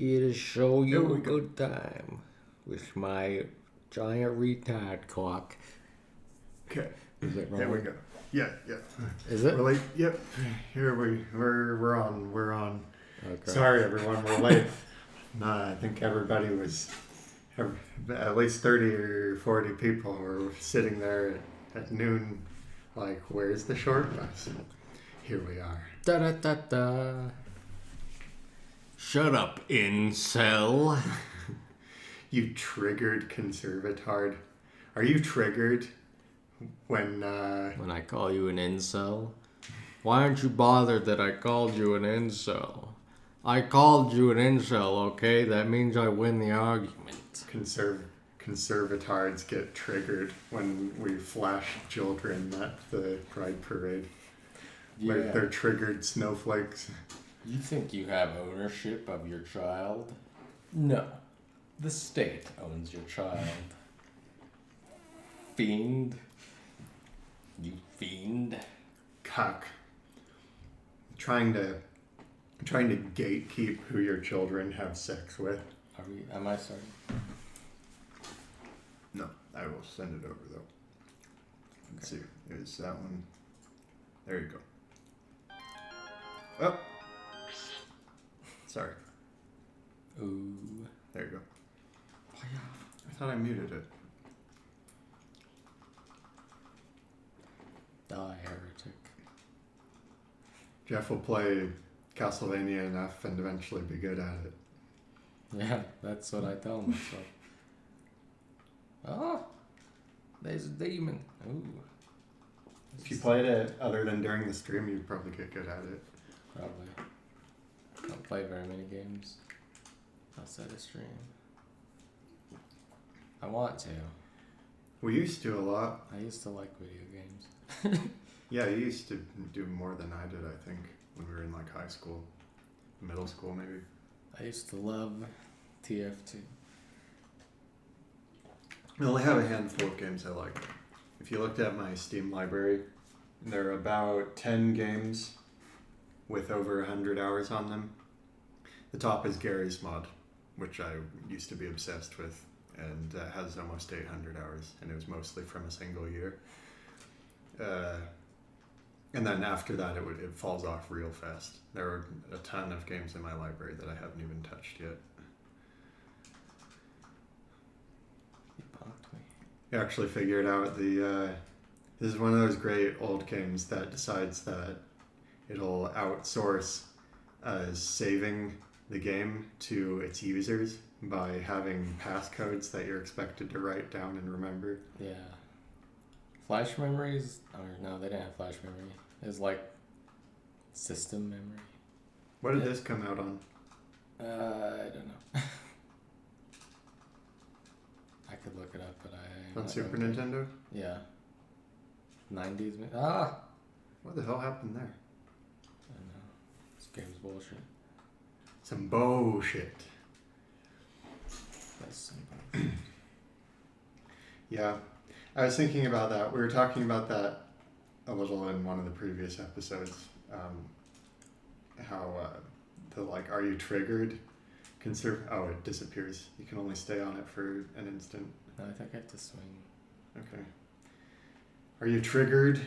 Here to show There you we a go. good time with my giant retard cock. Okay. Is it There we rolling? go. Yeah. Is it? We're late. Yep. Here we're on. We're on. Okay. Sorry everyone, we're late. I think everybody was at least 30 or 40 people were sitting there at noon like, where's the short bus? Here we are. Da da da da. Shut up, incel. You triggered conservatard. Are you triggered when When I call you an incel? Why aren't you bothered that I called you an incel? I called you an incel, okay? That means I win the argument. conservatards get triggered when we flash children at the Pride Parade? Yeah. Like they're triggered snowflakes. You think you have ownership of your child? No. The state owns your child. Fiend. You fiend. Cuck. Trying to gatekeep who your children have sex with. Am I sorry? No, I will send it over though. Let's see. Is that one? There you go. Oh. Sorry. Ooh. There you go. I thought I muted it. Die, heretic. Jeff will play Castlevania enough and eventually be good at it. Yeah, that's what I tell myself. Oh, there's a demon. Ooh. If you played it other than during the stream, you'd probably get good at it. Probably. Don't play very many games outside of stream. I want to. We used to a lot. I used to like video games. Yeah, you used to do more than I did, I think, when we were in like high school, middle school maybe. I used to love TF2. I only have a handful of games I like. If you looked at my Steam library, there are about 10 games with over 100 hours on them. The top is Gary's Mod, which I used to be obsessed with, and has almost 800 hours, and it was mostly from a single year. And then after that, it falls off real fast. There are a ton of games in my library that I haven't even touched yet. You punked me. You actually figured out this is one of those great old games that decides that it'll outsource saving the game to its users by having passcodes that you're expected to write down and remember. Yeah. Flash memories? Or no, they didn't have flash memory. It was like system memory. What did this come out on? I don't know. I could look it up, but I... On Super Nintendo? Yeah. 90s? Ah! What the hell happened there? I don't know. This game's bullshit. Some bullshit. That's some bullshit. Yeah. I was thinking about that. We were talking about that a little in one of the previous episodes. How are you triggered? Oh, it disappears. You can only stay on it for an instant. No, I think I have to swing. Okay. Are you triggered?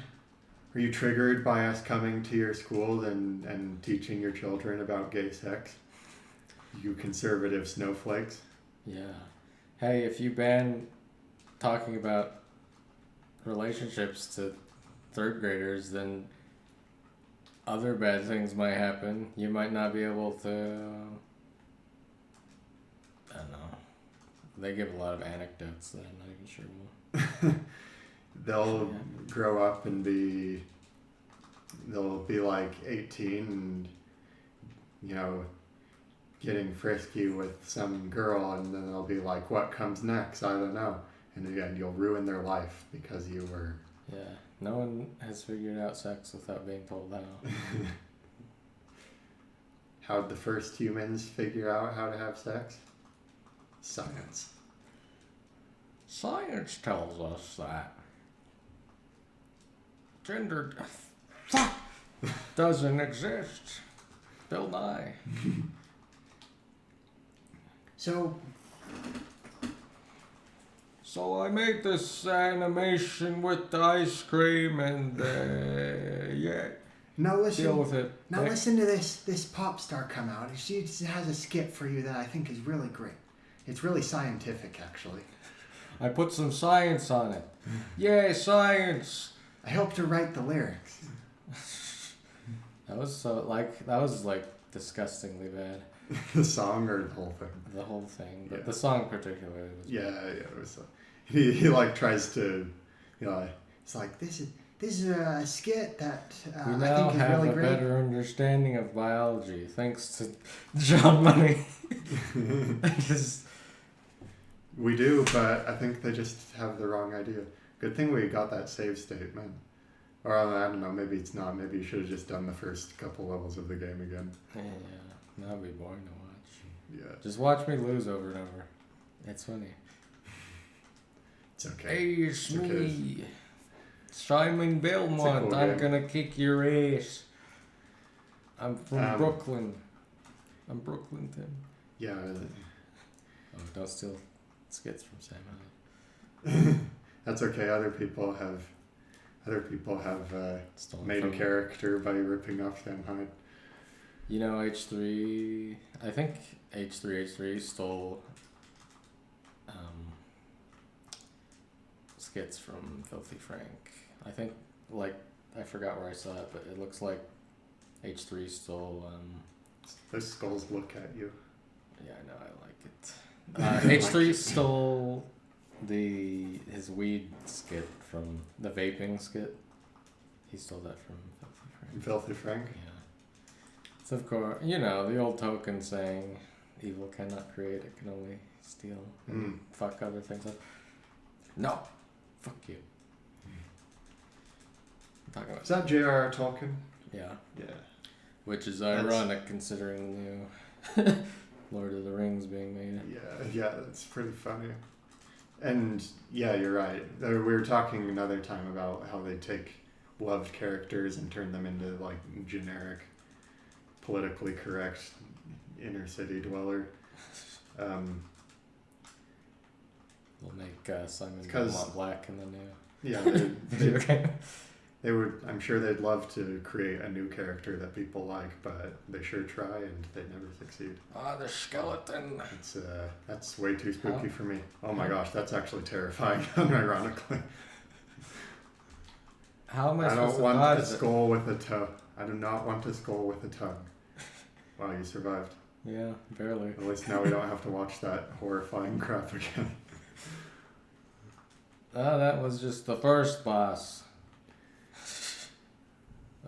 Are you triggered by us coming to your school and teaching your children about gay sex? You conservative snowflakes. Yeah. Hey, if you ban talking about relationships to third graders, then other bad things might happen. You might not be able to... I don't know. They give a lot of anecdotes that I'm not even sure will... They'll grow up and they'll be like 18 and, you know, getting frisky with some girl, and then they'll be like, what comes next? I don't know. And again, you'll ruin their life because you were... Yeah, no one has figured out sex without being told how. How'd the first humans figure out how to have sex? Science. Science tells us that gender doesn't exist. Bill Nye. So So I made this animation with the ice cream and yeah, now deal listen. with it. Now Like, listen to this pop star come out. She has a skit for you that I think is really great. It's really scientific, actually. I put some science on it. Yay, science! I helped her write the lyrics. That was like disgustingly bad. The song or the whole thing? The whole thing, but Yeah. the song particularly was. Yeah, it was. He like tries to, it's like this is a skit that We I now think is have really a great. better understanding of biology thanks to John Money. Just We do, but I think they just have the wrong idea. Good thing we got that save state, man. Or I don't know, maybe it's not. Maybe you should have just done the first couple levels of the game again. yeah, that'd be boring to watch. Yeah, Just watch me lose over and over. It's funny. it's okay. Hey, it's It's okay. me, Simon Belmont. cool I'm game. gonna kick your ass. I'm from Brooklyn. I'm Brooklyn, Tim. Yeah, Oh, don't steal skits from Sam Hyde. that's okay. Other people have Stolen made a from- character by ripping off Sam Hyde. You know, H3. I think H3 stole skits from Filthy Frank. I think, like, I forgot where I saw it, but it looks like H3 stole. Those skulls look at you. Yeah, I know, I like it. H3 stole his weed skit from the vaping skit. He stole that from Filthy Frank. Filthy Frank. Yeah. So of course, the old token saying, "Evil cannot create; it can only steal and fuck other things up." No, fuck you. I'm talking about Is that J.R.R. Tolkien? yeah, Yeah. which is ironic considering the new Lord of the Rings being made. Yeah, that's pretty funny. And yeah, you're right. We were talking another time about how they take loved characters and turn them into like generic, politically correct inner city dweller. We'll make Simon 'Cause- Belmont black in the new Yeah, video game. they would. I'm sure they'd love to create a new character that people like, but they sure try and they never succeed. Ah, the skeleton. It's that's way too spooky How- for me. Oh my gosh, that's actually terrifying. Unironically, How am I I supposed don't to want dodge a it? skull with a toe. I do not want a skull with a tongue. Wow, you survived. Yeah, barely. At least now we don't have to watch that horrifying crap again. Oh, that was just the first boss.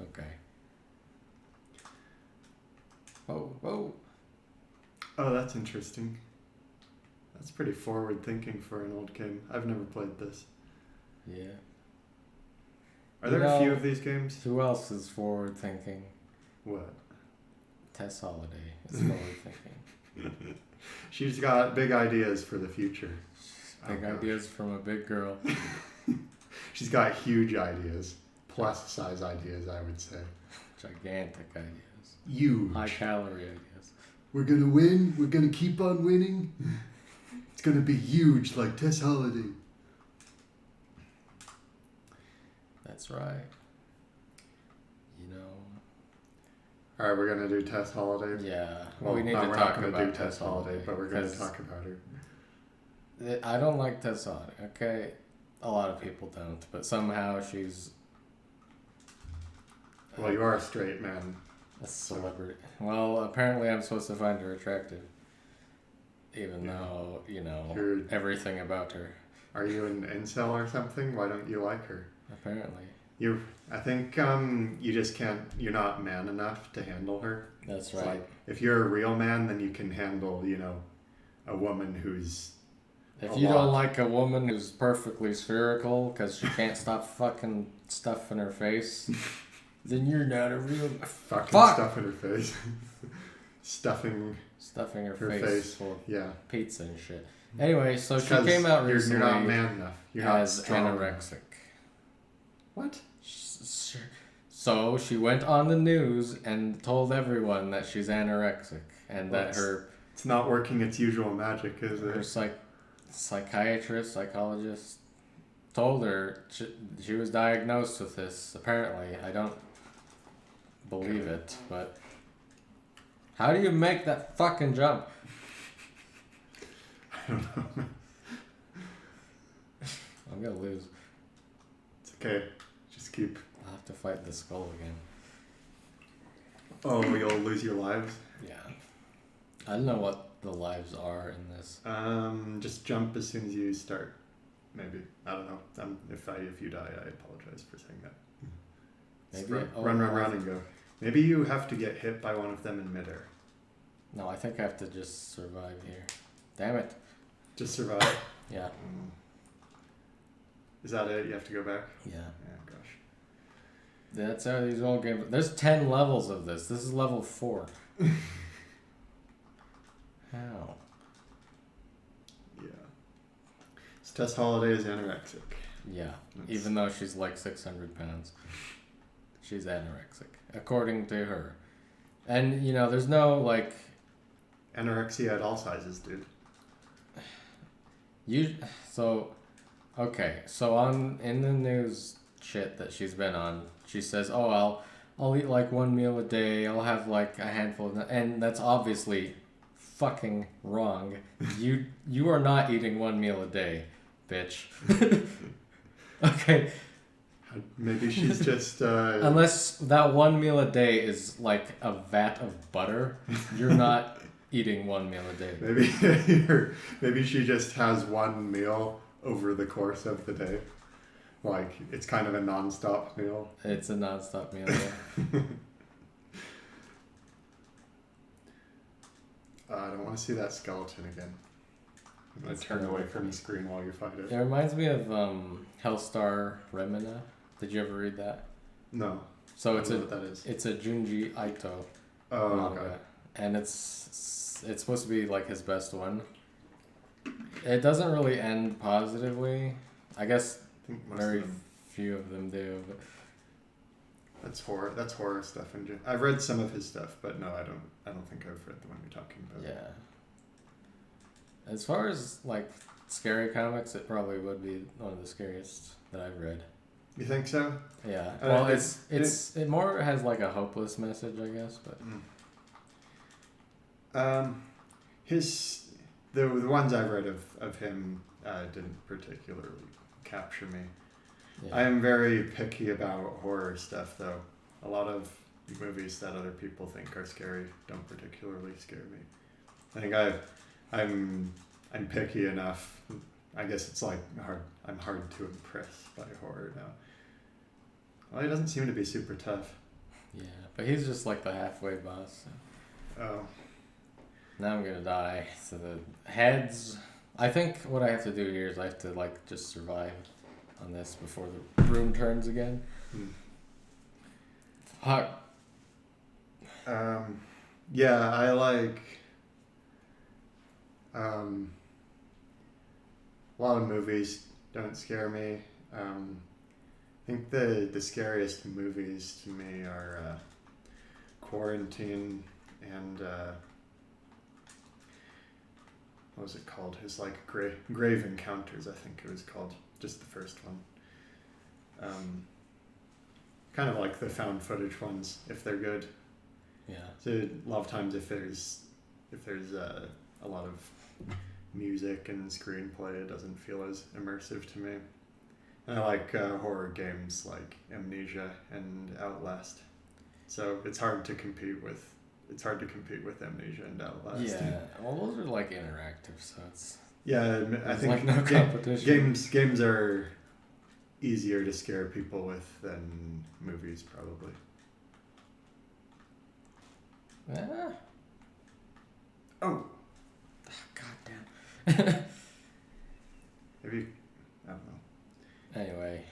Okay. Oh. Oh, that's interesting. That's pretty forward thinking for an old game. I've never played this. Yeah. Are there a few of these games? Who else is forward thinking? What? Tess Holiday is forward thinking. She's got big ideas for the future. Big Oh, gosh. ideas from a big girl. She's got huge ideas. Plus size ideas, I would say. Gigantic ideas. Huge. High calorie ideas. We're gonna win. We're gonna keep on winning. It's gonna be huge like Tess Holiday. That's right. Alright, we're gonna do Tess Holiday. Yeah. Well, we need no, to we're talk not gonna about do Tess Holiday, but we're gonna 'cause talk about her. I don't like Tess Holiday, okay? A lot of people don't, but somehow she's Well, you are a straight man. a celebrity. Well, apparently I'm supposed to find her attractive. Even Yeah. though, You're- everything about her. Are you an incel or something? Why don't you like her? Apparently. I think you just can't. You're not man enough to handle her. That's It's right. like, if you're a real man, then you can handle, a woman who's. If a you don't lot. like a woman who's perfectly spherical because she can't stop fucking stuff in her face, then you're not a real Fucking Fuck! stuff in her face. Stuffing stuffing her, her face, face. full of Yeah. pizza and shit. Anyway, so she 'Cause came out you're recently not man enough. You're not as strong. anorexic. What? So she went on the news and told everyone that she's anorexic and that What's- her It's not working its usual magic, is Her it? psychologist told her she was diagnosed with this. Apparently, I don't believe it, but how do you make that fucking jump? I don't know. I'm gonna lose. It's okay. Just keep. I'll have to fight the skull again. Oh, you'll lose your lives? Yeah. I don't know what the lives are in this. Just jump as soon as you start. Maybe. I don't know. If you die, I apologize for saying that. Just Maybe. run, and go. Maybe you have to get hit by one of them in midair. No, I think I have to just survive here. Damn it. Just survive. Yeah. Is that it? You have to go back? Yeah. Yeah, gosh. That's how these old games. There's 10 levels of this. This is level 4. How? Yeah. So Tess Holiday is anorexic. Yeah. Even though she's like 600 pounds. She's anorexic. According to her. And, you know, there's no, like... Anorexia at all sizes, dude. Okay, so in the news shit that she's been on, she says, "Oh, I'll eat like one meal a day. I'll have like a handful of," and that's obviously fucking wrong. You are not eating one meal a day, bitch. Okay. Maybe she's just. Unless that one meal a day is like a vat of butter, you're not eating one meal a day. Maybe she just has one meal over the course of the day. Like, it's kind of a non-stop meal. It's a non-stop meal, yeah. I don't want to see that skeleton again. I'm going to turn away from the screen while you fight it. It reminds me of Hellstar Remina. Did you ever read that? No. So I don't know what that is. It's a Junji Ito manga, okay. and it's supposed to be like his best one. It doesn't really end positively. I guess I think most very of them. few of them do. But That's horror stuff in general. I've read some of his stuff, but no, I don't think I've read the one you're talking about. yeah. As far as like scary comics, it probably would be one of the scariest that I've read. You think so? Yeah. Well, it more has like a hopeless message, I guess, but the ones I've read of him didn't particularly capture me. yeah. I am very picky about horror stuff, though. A lot of movies that other people think are scary don't particularly scare me. I think I'm picky enough. I guess it's like I'm hard to impress by horror now. Well, he doesn't seem to be super tough. Yeah, but he's just like the halfway boss. So. Oh. Now I'm gonna die. So the heads. I think what I have to do here is I have to like just survive on this before the room turns again. Fuck. Yeah, I like. A lot of movies don't scare me. I think the scariest movies to me are Quarantine and what was it called? His like Grave Encounters, I think it was called. Just the first one. Kind of like the found footage ones, if they're good. Yeah. So a lot of times if there's a lot of music and screenplay, it doesn't feel as immersive to me. And I like horror games like Amnesia and Outlast. So it's hard to compete with Amnesia and Outlast. Yeah. Well, those are like interactive, so it's. Yeah, I think like no competition. games are easier to scare people with than movies, probably. Ah. Oh. God damn. Maybe, I don't know. Anyway,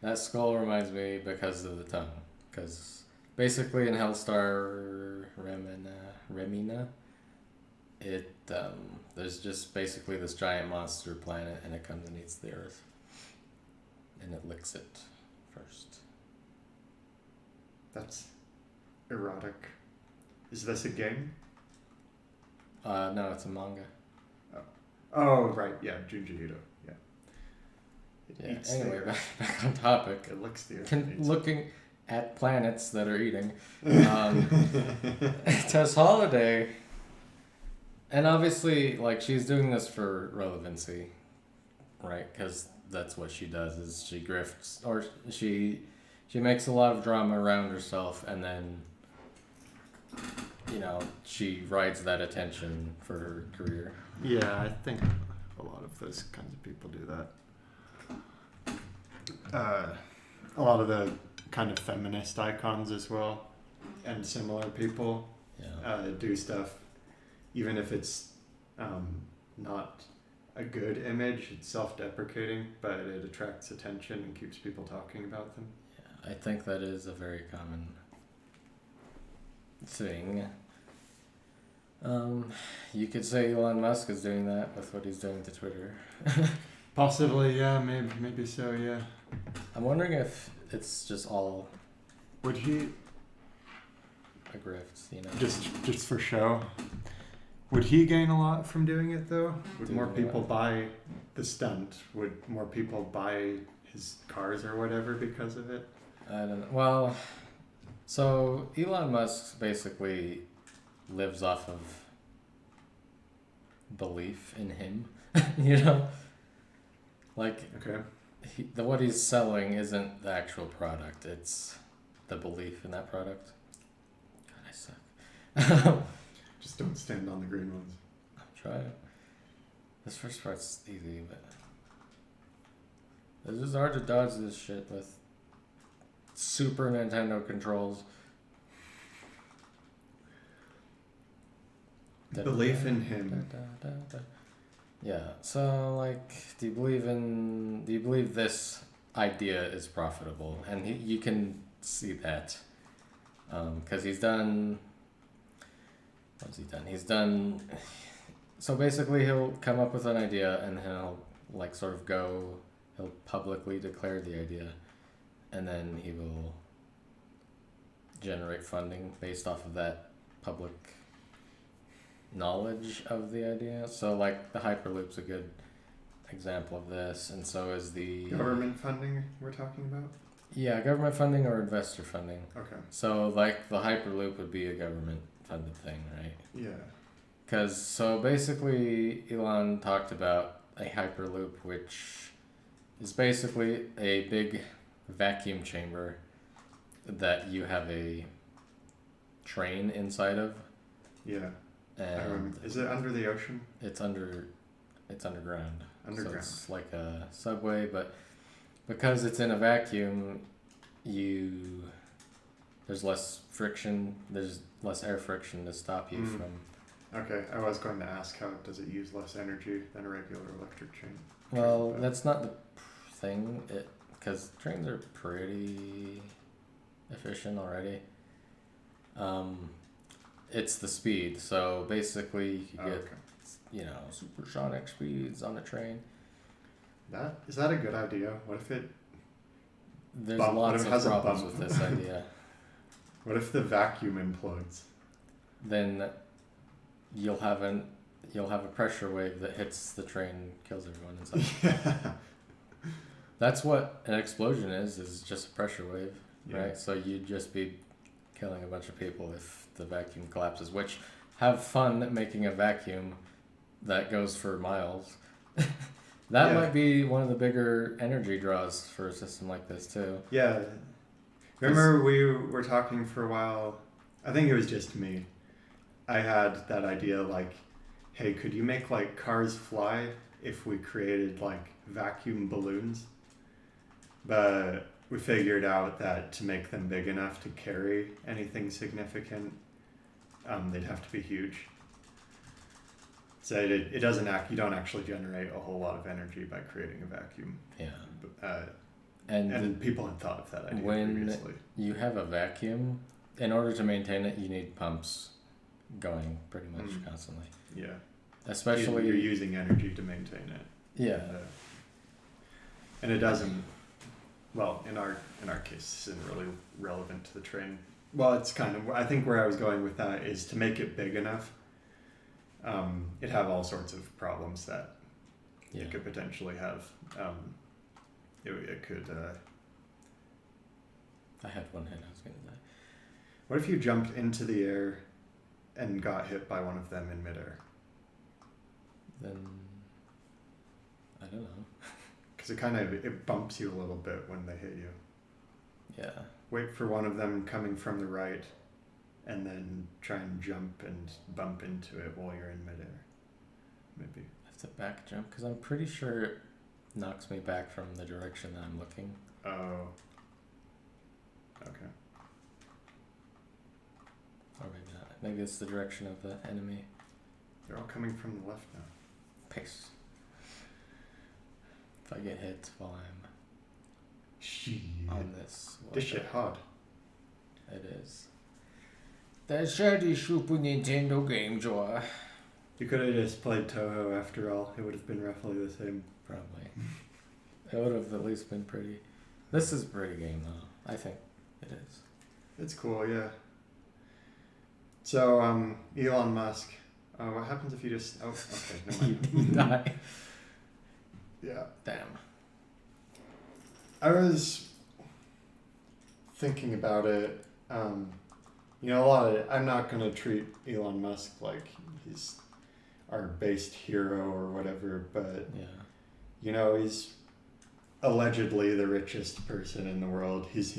that skull reminds me because of the tongue. Because basically in Hellstar Remina, there's just basically this giant monster planet, and it comes and eats the earth, and it licks it first. That's erotic. Is this a game? No, it's a manga. Oh, right. Yeah, Junji Ito. Yeah. Yeah. Anyway, back on topic. It licks the earth. Looking at planets that are eating. Tess Holiday, and obviously, like, she's doing this for relevancy, right? Because that's what she does. Is she grifts, or she makes a lot of drama around herself, and then, she rides that attention for her career. Yeah, I think a lot of those kinds of people do that. A lot of the kind of feminist icons as well, and similar people do stuff, even if it's not a good image. It's self-deprecating, but it attracts attention and keeps people talking about them. Yeah, I think that is a very common thing. You could say Elon Musk is doing that with what he's doing to Twitter. Possibly, yeah, maybe so, yeah. I'm wondering if it's just all Would he a grift, just for show? Would he gain a lot from doing it though? Would Doing more what? people buy the stunt? Would more people buy his cars or whatever because of it? I don't know. Well, so Elon Musk basically lives off of belief in him, Like, Okay. what he's selling isn't the actual product, it's the belief in that product. God, I suck. Just don't stand on the green ones. I'm trying. This first part's easy, but it's just hard to dodge this shit with Super Nintendo controls. Belief in him. Yeah, so, like, do you believe this idea is profitable? And you can see that. Because what has he done? So basically he'll come up with an idea and he'll, like, sort of he'll publicly declare the idea. And then he will generate funding based off of that public knowledge of the idea. So, like, the Hyperloop's a good example of this, and so is the Government funding we're talking about? Yeah, government funding or investor funding. Okay. So, like, the Hyperloop would be a government funded thing, right? Yeah. So basically Elon talked about a Hyperloop, which is basically a big vacuum chamber that you have a train inside of. Yeah. And is it under the ocean? It's underground. Underground. So it's like a subway, but because it's in a vacuum, there's less friction. There's less air friction to stop you from. Okay, I was going to ask how does it use less energy than a regular electric train? Well, that's not the thing. Because trains are pretty efficient already. It's the speed. So basically, you get supersonic speeds on a train. Is that a good idea? What if it? There's lots of problems with this idea. What if the vacuum implodes? Then you'll have a pressure wave that hits the train and kills everyone inside. Yeah. That's what an explosion is just a pressure wave, Yeah. right? So you'd just be killing a bunch of people if the vacuum collapses, which have fun making a vacuum that goes for miles. That might be one of the bigger energy draws for a system like this too. Yeah. Remember we were talking for a while, I think it was just me. I had that idea like, hey, could you make like cars fly if we created like vacuum balloons? But we figured out that to make them big enough to carry anything significant, they'd have to be huge. So it doesn't you don't actually generate a whole lot of energy by creating a vacuum. Yeah. And people had thought of that idea previously. You have a vacuum, in order to maintain it, you need pumps going pretty much constantly. Yeah. Especially you're using energy to maintain it. Yeah. And it doesn't. Well, in our case, this isn't really relevant to the train. Well, it's kind of. I think where I was going with that is to make it big enough. it'd have all sorts of problems that Yeah. it could potentially have. It could. I had one hit. I was gonna die. What if you jumped into the air and got hit by one of them in midair? Then I don't know. Because it bumps you a little bit when they hit you. Yeah. Wait for one of them coming from the right, and then try and jump and bump into it while you're in midair. Maybe. I have to back jump because I'm pretty sure it knocks me back from the direction that I'm looking. Oh. Okay. Or maybe not. Maybe it's the direction of the enemy. They're all coming from the left now. Pace. If I get hit while I'm Shit. on this. This shit hard. It is. That's the Super Nintendo Game Joy. You could have just played Toho after all. It would have been roughly the same. Probably. It would have at least been pretty. This is a pretty game though. I think it is. It's cool, yeah. So, Elon Musk. What happens if you just... Oh, okay, never mind. You die. Yeah. Damn. I was thinking about it. I'm not going to treat Elon Musk like he's our based hero or whatever, but, Yeah. He's allegedly the richest person in the world. He's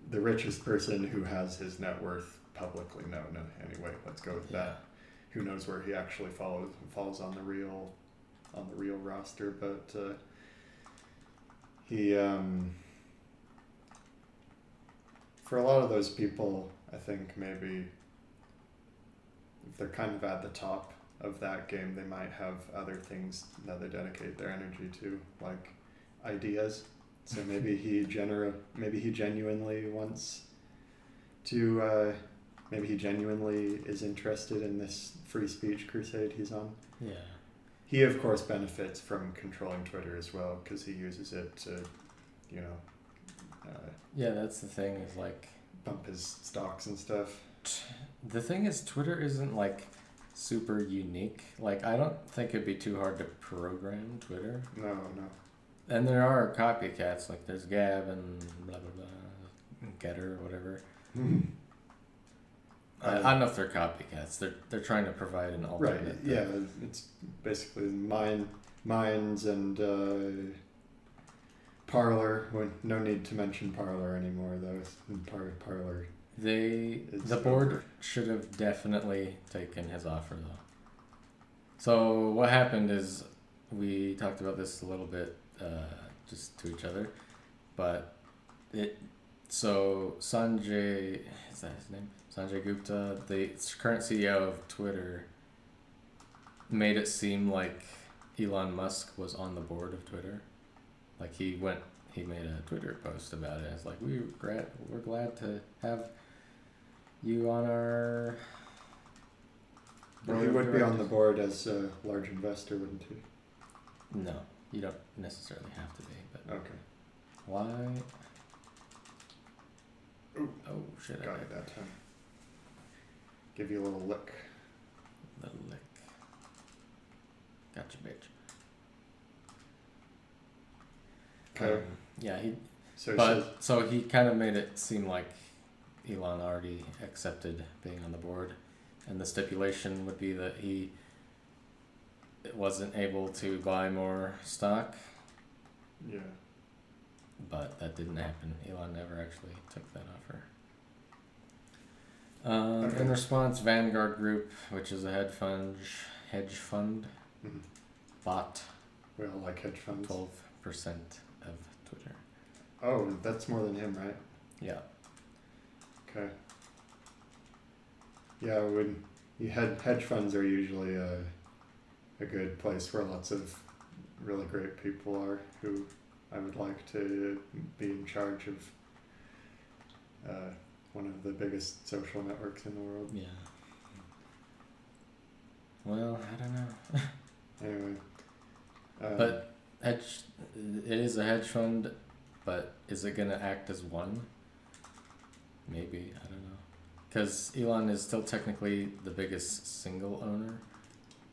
the richest person who has his net worth publicly known. Anyway, let's go with that. Who knows where he actually falls on the real roster, but he for a lot of those people, I think maybe if they're kind of at the top of that game, they might have other things that they dedicate their energy to, like ideas. So maybe he genuinely wants to maybe he genuinely is interested in this free speech crusade he's on. Yeah. He, of course, benefits from controlling Twitter as well because he uses it to, Yeah, that's the thing is like... bump his stocks and stuff. The thing is Twitter isn't like super unique. Like I don't think it'd be too hard to program Twitter. No. And there are copycats, like there's Gab and blah blah blah, Getter or whatever. I don't know if they're copycats. They're trying to provide an alternate. Right. Yeah, it's basically Minds and Parler. No need to mention Parler anymore, though. Parler. The board should have definitely taken his offer though. So what happened is we talked about this a little bit just to each other, but Sanjay, is that his name? Sanjay Gupta, the current CEO of Twitter, made it seem like Elon Musk was on the board of Twitter. Like he made a Twitter post about it. It's like we're glad to have you on our Well, he would be on the board as a large investor, wouldn't he? No, you don't necessarily have to be, but Okay. why? Ooh, Oh shit! got it that time. Give you a little lick. Little lick. Gotcha, bitch. Okay. Yeah, So he kind of made it seem like Elon already accepted being on the board, and the stipulation would be that he wasn't able to buy more stock, yeah. but that didn't happen. Elon never actually took that offer. Okay. In response, Vanguard Group, which is a hedge fund, Mhm. bought We all like hedge funds. 12% of Twitter. Oh, that's more than him, right? Yeah. Okay. Yeah, hedge funds are usually a good place where lots of really great people are who I would like to be in charge of one of the biggest social networks in the world. Yeah. Well, I don't know. Anyway. But it is a hedge fund, but is it going to act as one? Maybe, I don't know. Because Elon is still technically the biggest single owner,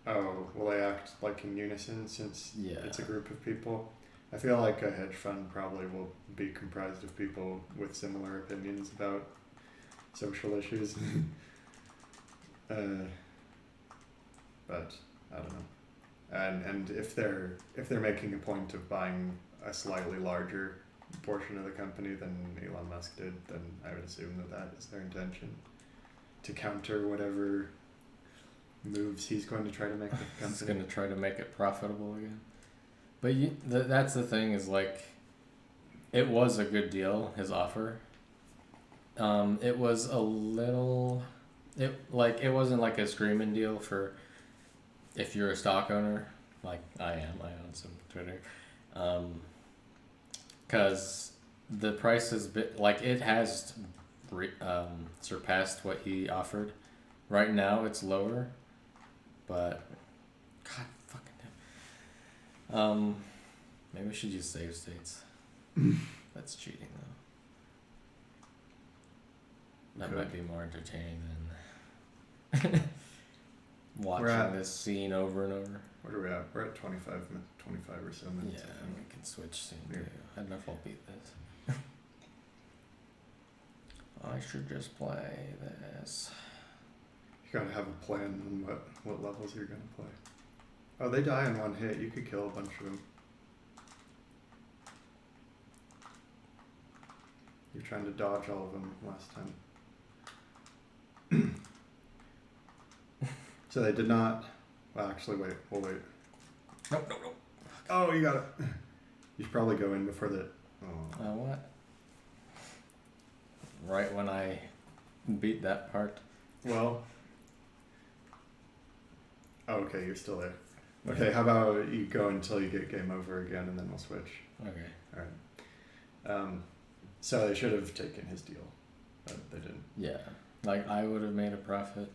Oh, will they act like in unison since Yeah. it's a group of people? I feel like a hedge fund probably will be comprised of people with similar opinions about social issues. But I don't know. And if they're making a point of buying a slightly larger portion of the company than Elon Musk did, then I would assume that is their intention, to counter whatever moves he's going to try to make with the He's company. going to try to make it profitable again. But that's the thing is like, it was a good deal, his offer. It was a little, it wasn't like a screaming deal for if you're a stock owner, like I own some Twitter. Because the price has been, like, it has surpassed what he offered. Right now it's lower, but God fucking damn. Maybe we should use save states. That's cheating though. That Good. might be more entertaining than watching this scene over and over. What are we at? We're at 25 or so minutes. Yeah, I think. we can switch soon Yeah. too. I don't know if I'll beat this. I should just play this. You gotta have a plan on what levels you're gonna play. Oh, they die in one hit. You could kill a bunch of them. You're trying to dodge all of them last time. So they did not. Well, actually, wait. We'll wait. Nope. Oh, you got it. You should probably go in before the. Oh. What? Right when I beat that part. Well. Oh, okay. You're still there. Okay. How about you go until you get game over again, and then we'll switch. Okay. All right. So they should have taken his deal, but they didn't. Yeah. Like, I would have made a profit.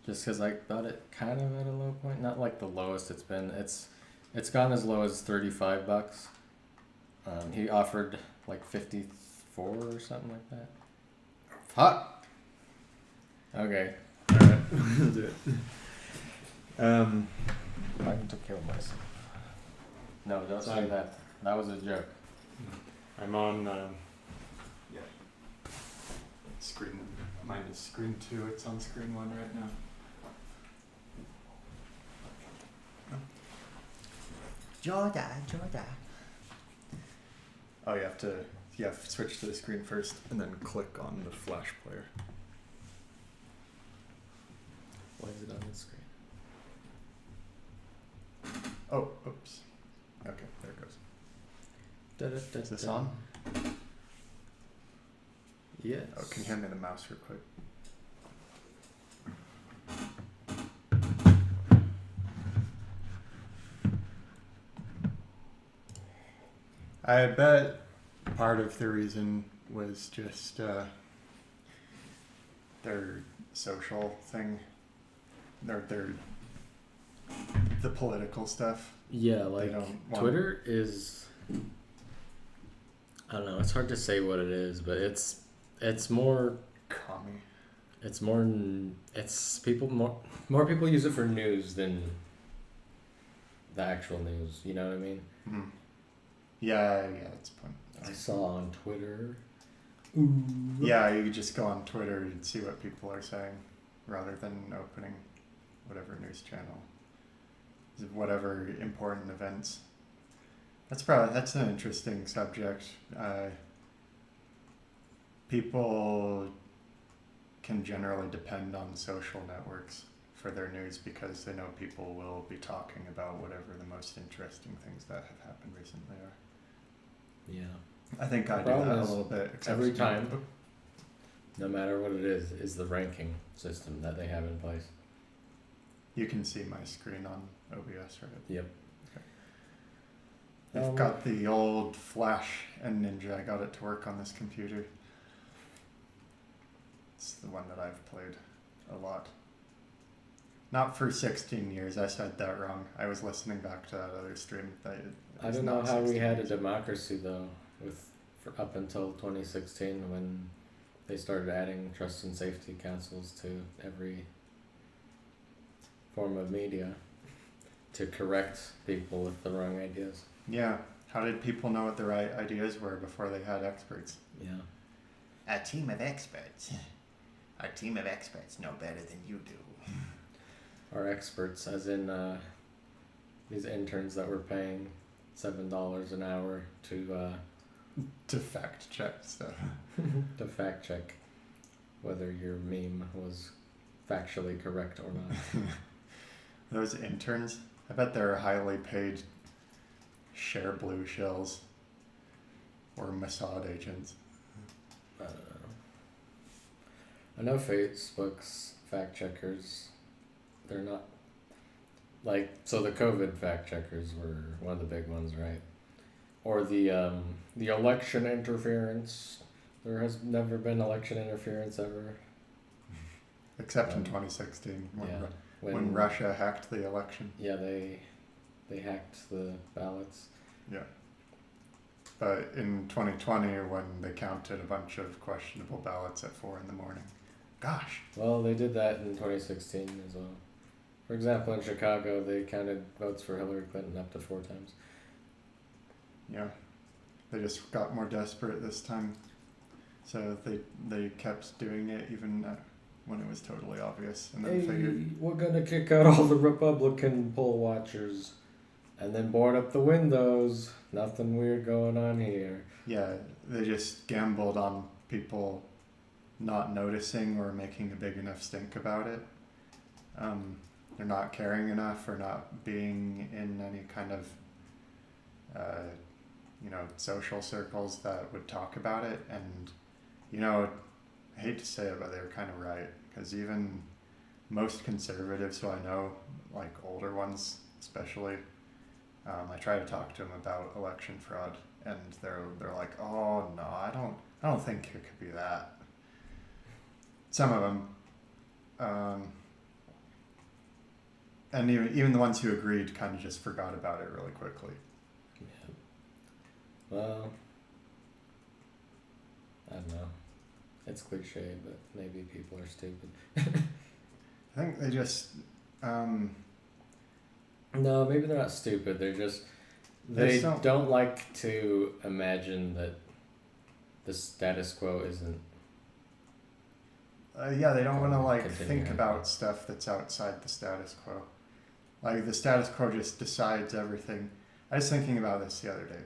Just because I got it kind of at a low point. Not like the lowest it's been. It's gone as low as $35. He offered like 54 or something like that. Fuck. Okay. Alright, we'll do it. I'm going to kill myself. No, don't say Fine. that. That was a joke. I'm on, screen, mine is screen 2, it's on screen 1 right now. Jordan. Oh, you have to switch to the screen first, and then click on the Flash player. Why is it on the screen? Oh, oops. Okay, there it goes. Is this on? Yes. Oh, can you hand me the mouse real quick? I bet part of the reason was just their social thing, their the political stuff. Yeah, like don't want- Twitter is. I don't know. It's hard to say what it is, but it's more. Commie. It's more. It's people more people use it for news than the actual news. You know what I mean? Mm. Yeah, that's the point. I saw on Twitter. Yeah, you could just go on Twitter and see what people are saying, rather than opening whatever news channel, whatever important events. That's an interesting subject. People can generally depend on social networks for their news because they know people will be talking about whatever the most interesting things that have happened recently are. Yeah. I think I do Problem that a is, little bit. except every for- time, no matter what it is the ranking system that they have in place. You can see my screen on OBS, right? Yep. I've got the old Flash and Ninja. I got it to work on this computer. It's the one that I've played a lot. Not for 16 years. I said that wrong. I was listening back to that other stream. I don't know how we had a democracy though, up until 2016 when they started adding trust and safety councils to every form of media. to correct people with the wrong ideas. Yeah. How did people know what the right ideas were before they had experts? Yeah. A team of experts. Our team of experts know better than you do. Our experts, as in these interns that we're paying $7 an hour To fact check stuff. to fact check whether your meme was factually correct or not. Those interns, I bet they're highly paid share blue shells or Mossad agents. I don't know. I know Facebook's fact checkers, they're not like, so the COVID fact checkers were one of the big ones, right? Or the election interference. There has never been election interference ever. Except in 2016 when Russia hacked the election. Yeah, they hacked the ballots. Yeah. But in 2020 when they counted a bunch of questionable ballots at 4 a.m. Gosh. Well, they did that in 2016 as well. For example, in Chicago, they counted votes for Hillary Clinton up to 4 times. Yeah. They just got more desperate this time. So they kept doing it even when it was totally obvious. And then figured, we're gonna kick out all the Republican poll watchers and then board up the windows. Nothing weird going on here. yeah, they just gambled on people not noticing or making a big enough stink about it. They're not caring enough or not being in any kind of, social circles that would talk about it. And, I hate to say it, but they were kind of right. Because even most conservatives who I know, like older ones especially, I try to talk to them about election fraud, and they're like, "Oh no, I don't think it could be that." Some of them, and even the ones who agreed kind of just forgot about it really quickly. Yeah. Well, I don't know. It's cliche, but maybe people are stupid. I think they just. No, maybe they're not stupid. They're just they don't like to imagine that the status quo isn't. Yeah, they don't want to Continue think on. about stuff that's outside the status quo. Like the status quo just decides everything. I was thinking about this the other day.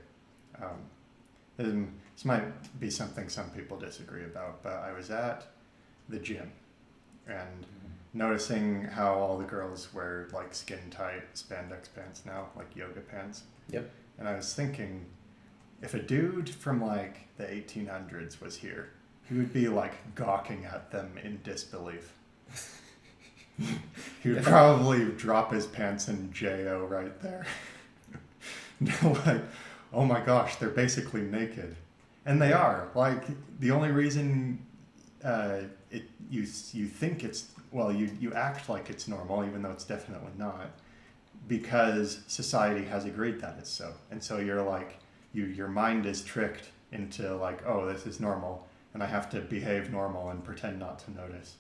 And this might be something some people disagree about, but I was at the gym and noticing how all the girls wear like skin tight spandex pants now, like yoga pants. Yep. And I was thinking, if a dude from like the 1800s was here, he would be like gawking at them in disbelief. He would probably drop his pants in JO right there. Like, oh my gosh, they're basically naked. And they are. Like, the only reason you think it's, well, you act like it's normal, even though it's definitely not, because society has agreed that it's so. And so you're like, your mind is tricked into like, oh, this is normal, and I have to behave normal and pretend not to notice.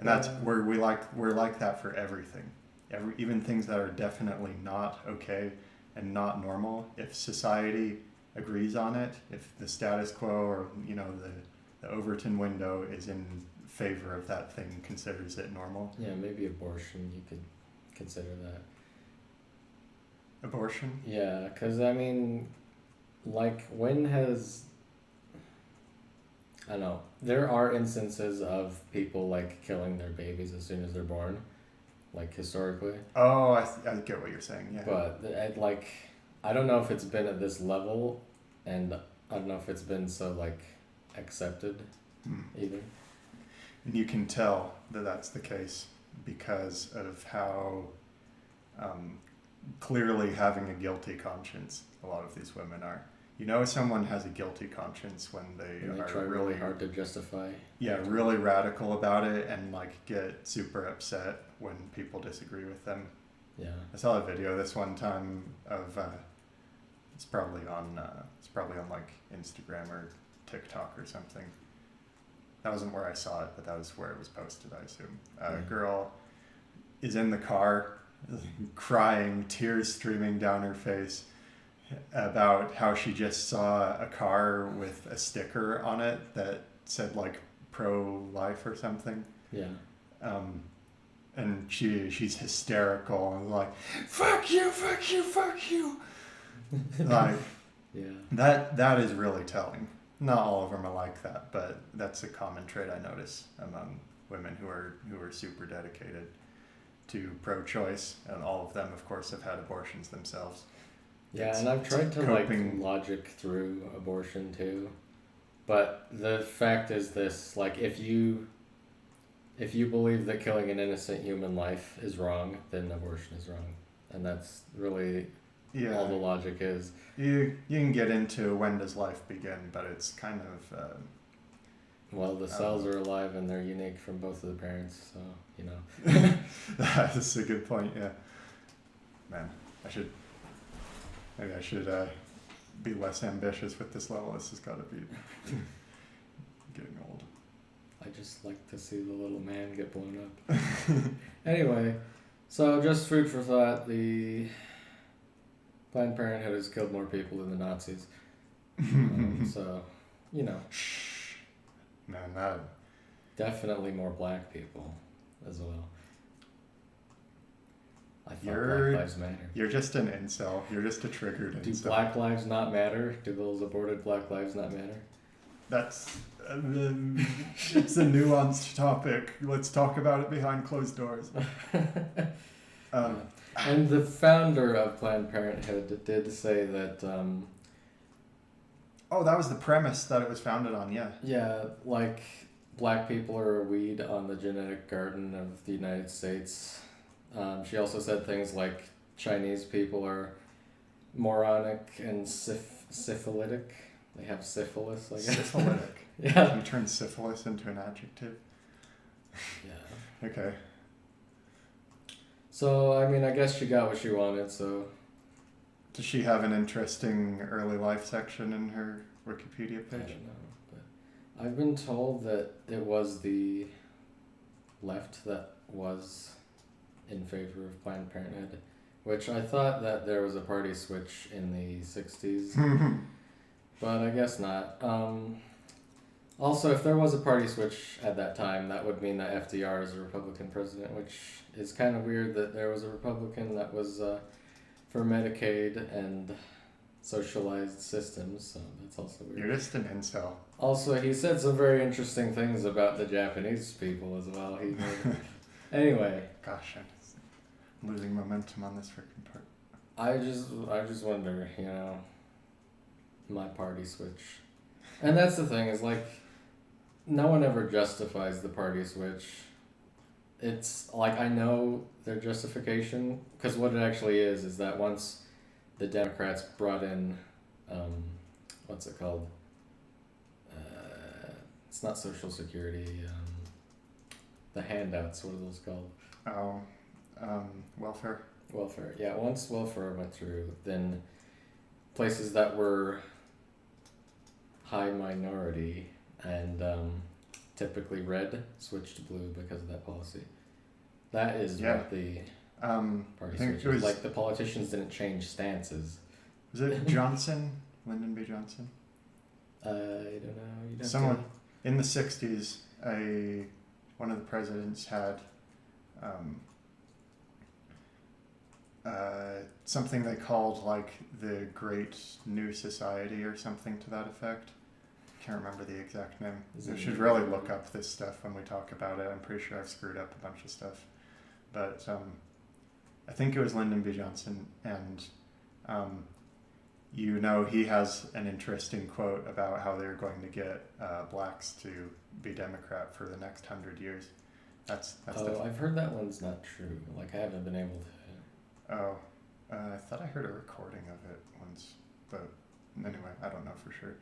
And that's where we're like that for everything. Even things that are definitely not okay and not normal, if society agrees on it, if the status quo or the Overton window is in favor of that thing, considers it normal. Yeah, maybe abortion. You could consider that. Abortion? Yeah, because I mean, like, when has, I don't know, there are instances of people like killing their babies as soon as they're born, like historically. Oh, I get what you're saying. Yeah. But I don't know if it's been at this level, and I don't know if it's been so like accepted either. And you can tell that that's the case because of how clearly having a guilty conscience a lot of these women are. Someone has a guilty conscience when they are try really hard to justify. Yeah, really radical about it and like get super upset when people disagree with them. Yeah. I saw a video this one time of it's probably on like Instagram or TikTok or something. That wasn't where I saw it, but that was where it was posted, I assume. A girl is in the car crying, tears streaming down her face about how she just saw a car with a sticker on it that said like pro-life or something. Yeah. And she's hysterical and like, fuck you, fuck you, fuck you. Like, Yeah. that is really telling. Not all of them are like that, but that's a common trait I notice among women who are super dedicated to pro-choice, and all of them, of course, have had abortions themselves. Yeah, It's- and I've tried to coping- like logic through abortion too, but the fact is this: like, if you believe that killing an innocent human life is wrong, then abortion is wrong, and that's really Yeah, all the logic is. you can get into when does life begin, but it's kind of Well, the cells are alive and they're unique from both of the parents, so you know. that's a good point. Yeah, man, maybe I should be less ambitious with this level. This has got to be getting old. I just like to see the little man get blown up. Anyway, so just food for thought. The Planned Parenthood has killed more people than the Nazis. So, you know, Man, that definitely more black people as well. I thought You're- Black Lives Matter. you're just an incel. You're just a triggered Do incel. Black Lives not matter? Do those aborted Black Lives not matter? That's it's a nuanced topic. Let's talk about it behind closed doors. And the founder of Planned Parenthood did say that, Oh, that was the premise that it was founded on. Yeah. yeah, like black people are a weed on the genetic garden of the United States. She also said things like Chinese people are moronic and syphilitic. They have syphilis, I guess. Syphilitic. Yeah. You turn syphilis into an adjective. Yeah. Okay. So, I mean, I guess she got what she wanted, so... Does she have an interesting early life section in her Wikipedia I page? don't know, but I've been told that it was the left that was in favor of Planned Parenthood, which I thought that there was a party switch in the 60s, but I guess not. Also, if there was a party switch at that time, that would mean that FDR is a Republican president, which is kind of weird that there was a Republican that was for Medicaid and socialized systems, so that's also weird. You're just an incel. Also, he said some very interesting things about the Japanese people as well. Anyway, Gosh, I'm losing momentum on this freaking part. I just wonder, you know, my party switch. And that's the thing, is like, no one ever justifies the party switch. It's like, I know their justification, because what it actually is that once the Democrats brought in, what's it called? It's not Social Security, the handouts, what are those called? Oh, welfare. Welfare. Yeah, once welfare went through, then places that were high minority and typically red switched to blue because of that policy. That is Yeah. what the party I think switch it was, is. Like, the politicians didn't change stances. was it Johnson? Lyndon B. Johnson? I don't know. You don't Someone in the 60s, one of the presidents had something they called like the Great New Society or something to that effect. Can't remember the exact name. Is We it- should really look up this stuff when we talk about it. I'm pretty sure I've screwed up a bunch of stuff. But I think it was Lyndon B. Johnson, and you know, he has an interesting quote about how they're going to get blacks to be Democrat for the next 100 years. That's I've heard that one's not true. Like, I haven't been able to. I thought I heard a recording of it once, but anyway, I don't know for sure.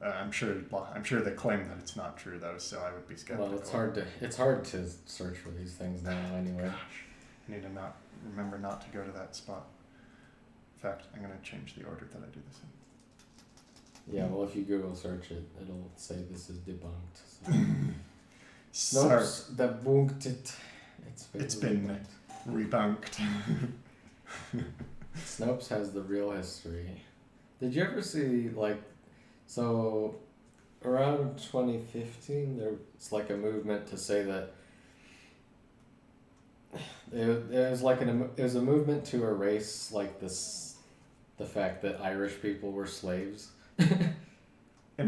I'm sure they claim that it's not true though, so I would be skeptical. Well, it's hard to search for these things now anyway. Gosh, I need to remember not to go to that spot. In fact, I'm gonna change the order that I do this in. Yeah, well, if you Google search it, it'll say this is debunked. So. Sorry. Nope, debunked it. It's been rebunked. Snopes has the real history. Did you ever see, like, so around 2015, there was like a movement to say that it was like it was a movement to erase like the fact that Irish people were slaves. In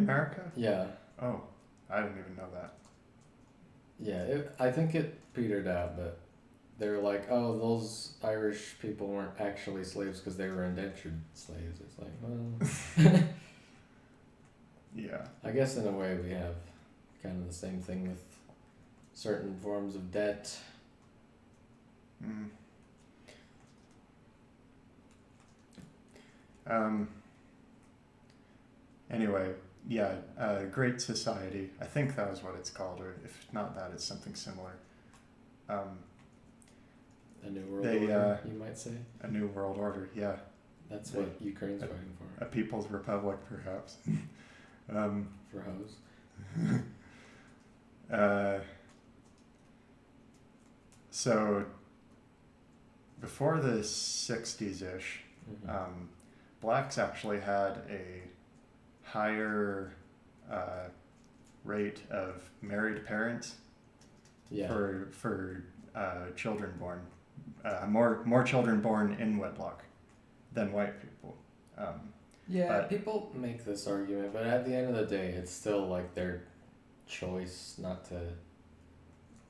America? Yeah, Oh, I didn't even know that. yeah. I think it petered out, but they were like, oh, those Irish people weren't actually slaves because they were indentured slaves. It's like, well, Yeah. I guess in a way we have kind of the same thing with certain forms of debt. Mm. Anyway, yeah, Great Society. I think that was what it's called, or if not that, it's something similar. A new world They, order, you might say. A new world order, yeah. That's what Ukraine's fighting for. A people's republic, perhaps. For hoes. So, before the 60s-ish, Mm-hmm. blacks actually had a higher rate of married parents Yeah. for children born, more children born in wedlock than white people. Yeah, but- people make this argument, but at the end of the day, it's still like their choice not to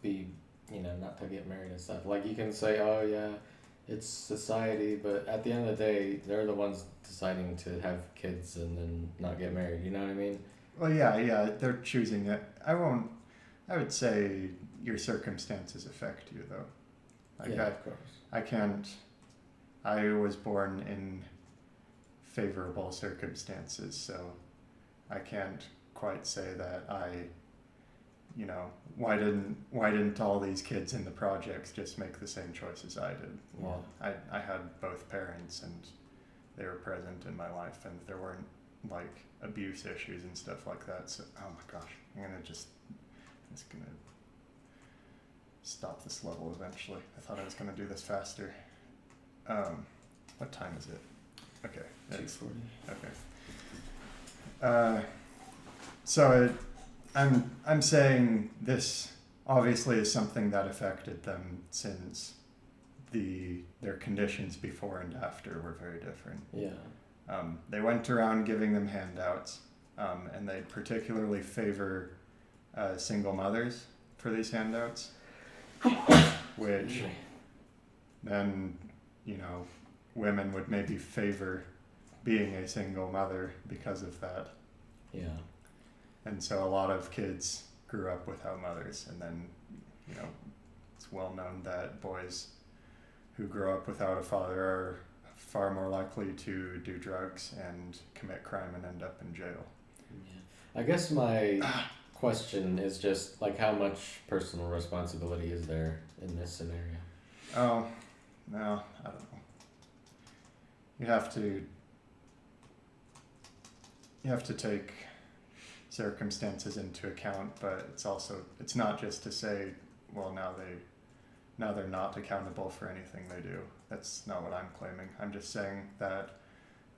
be, not to get married and stuff. Like you can say, oh yeah, it's society, but at the end of the day, they're the ones deciding to have kids and then not get married. You know what I mean? Well, yeah, they're choosing it. I would say your circumstances affect you, though. Like yeah, of course. I was born in favorable circumstances, so I can't quite say that why didn't all these kids in the projects just make the same choices I did? Well, I had both parents and they were present in my life and there weren't like abuse issues and stuff like that. So, oh my gosh, I'm just gonna stop this level eventually. I thought I was gonna do this faster. What time is it? Okay. 2:40. Okay. So I'm saying this obviously is something that affected them since their conditions before and after were very different. Yeah. They went around giving them handouts, and they particularly favor single mothers for these handouts, which then, women would maybe favor being a single mother because of that. Yeah. And so a lot of kids grew up without mothers, and then, it's well known that boys who grow up without a father are far more likely to do drugs and commit crime and end up in jail. Yeah. I guess my question is just like how much personal responsibility is there in this scenario? Oh, no, I don't know. You have to take circumstances into account, but it's not just to say, well, now they're not accountable for anything they do. That's not what I'm claiming. I'm just saying that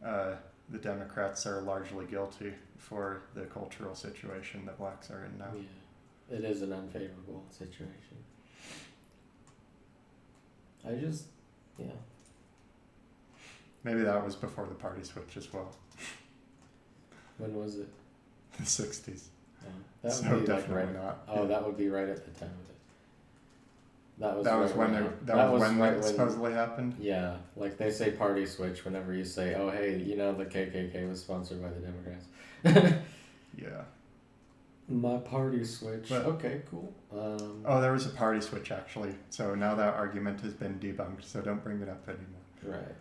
the Democrats are largely guilty for the cultural situation that blacks are in now. Yeah. It is an unfavorable situation. Yeah. Maybe that was before the party switch as well. When was it? The 60s. That So would be like definitely right. not. Oh, Yeah. that would be right at the time of it. That was That was right when right it supposedly happened. Yeah, like they say party switch whenever you say, oh hey, the KKK was sponsored by the Democrats. Yeah. My party switch. But- Okay, cool. Oh, there was a party switch actually. So now that argument has been debunked. So don't bring it up anymore. Right.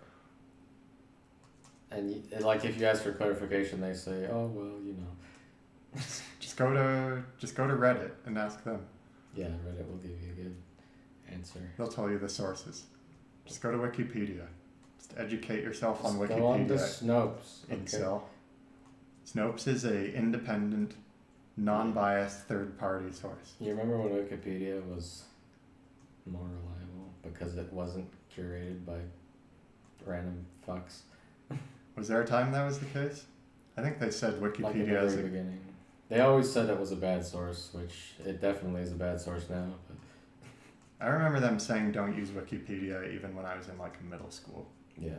And like if you ask for clarification, they say, oh well, Just go to Reddit and ask them. Yeah, Reddit will give you a good answer. They'll tell you the sources. Just go to Wikipedia. Just educate yourself on Just Wikipedia. Go on to Snopes. Okay. Incel. Snopes is a independent, non-biased third-party source. You remember when Wikipedia was more reliable? because it wasn't curated by random fucks. Was there a time that was the case? I think they said Like at the Wikipedia is very beginning. They always said it was a bad source, which it definitely is a bad source now. But I remember them saying don't use Wikipedia even when I was in like middle school. yeah.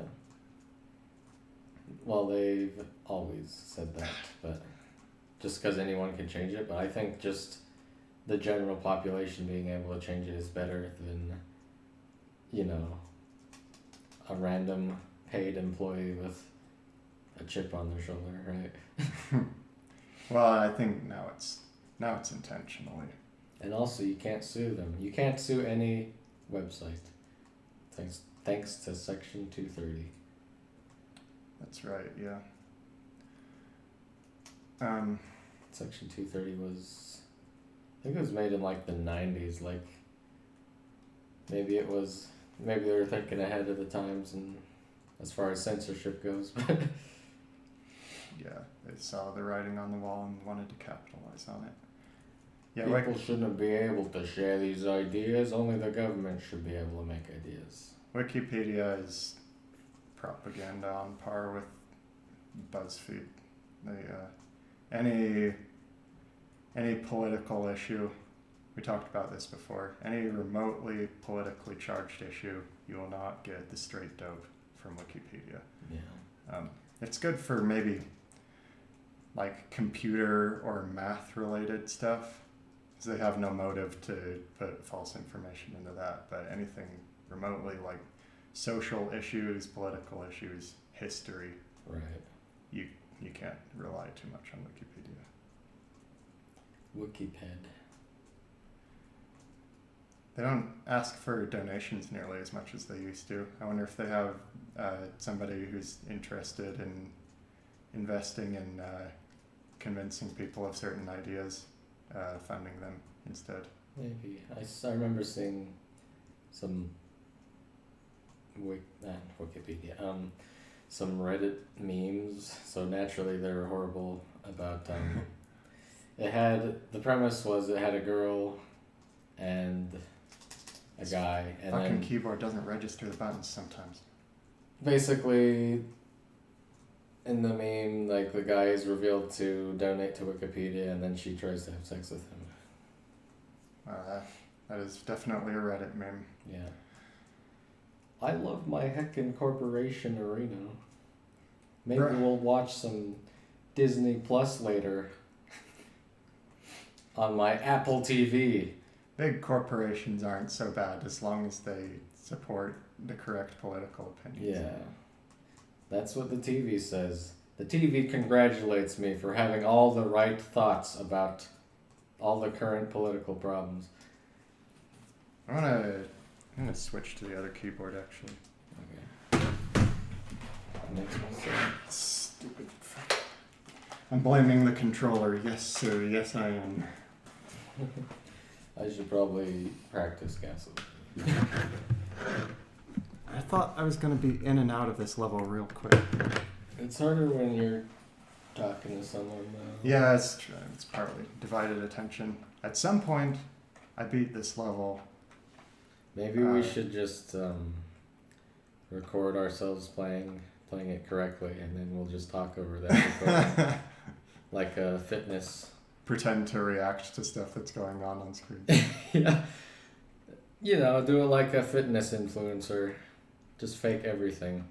Well, they've always said that, but just because anyone can change it. But I think just the general population being able to change it is better than, you know, a random paid employee with a chip on their shoulder, right? Well, I think now it's intentionally. And also, you can't sue them. You can't sue any website. Thanks to Section 230. That's right. Yeah. Section 230 was, I think it was made in like the 90s. Like, maybe they were thinking ahead of the times and as far as censorship goes. Yeah, they saw the writing on the wall and wanted to capitalize on it. Yeah, People shouldn't be able to share these ideas. Only the government should be able to make ideas. Wikipedia is propaganda on par with BuzzFeed. They any political issue, we talked about this before. Any remotely politically charged issue, you will not get the straight dope from Wikipedia. Yeah. It's good for maybe like computer or math related stuff, because they have no motive to put false information into that. But anything remotely like social issues, political issues, history, Right. you can't rely too much on Wikipedia. Wikiped. They don't ask for donations nearly as much as they used to. I wonder if they have somebody who's interested in investing in convincing people of certain ideas, funding them instead. Maybe. I remember seeing some Wikipedia, some Reddit memes. So naturally they were horrible about, the premise was it had a girl and a guy, and Fucking then keyboard doesn't register the buttons sometimes. basically in the meme, like, the guy is revealed to donate to Wikipedia and then she tries to have sex with him. That is definitely a Reddit meme. Yeah. I love my heckin' corporation arena. Maybe Bruh. we'll watch some Disney Plus later on my Apple TV. Big corporations aren't so bad as long as they support the correct political opinions. Yeah. That's what the TV says. The TV congratulates me for having all the right thoughts about all the current political problems. I'm gonna switch to the other keyboard actually. Okay. Next one. Stupid. I'm blaming the controller. Yes, sir. Yes, I am. I should probably practice gasoline. I thought I was gonna be in and out of this level real quick. It's harder when you're talking to someone, though. Yeah, it's true. It's partly divided attention. At some point, I beat this level. Maybe we should just record ourselves playing it correctly, and then we'll just talk over that recording. Like a fitness. Pretend to react to stuff that's going on screen. Yeah. You know, do it like a fitness influencer. Just fake everything.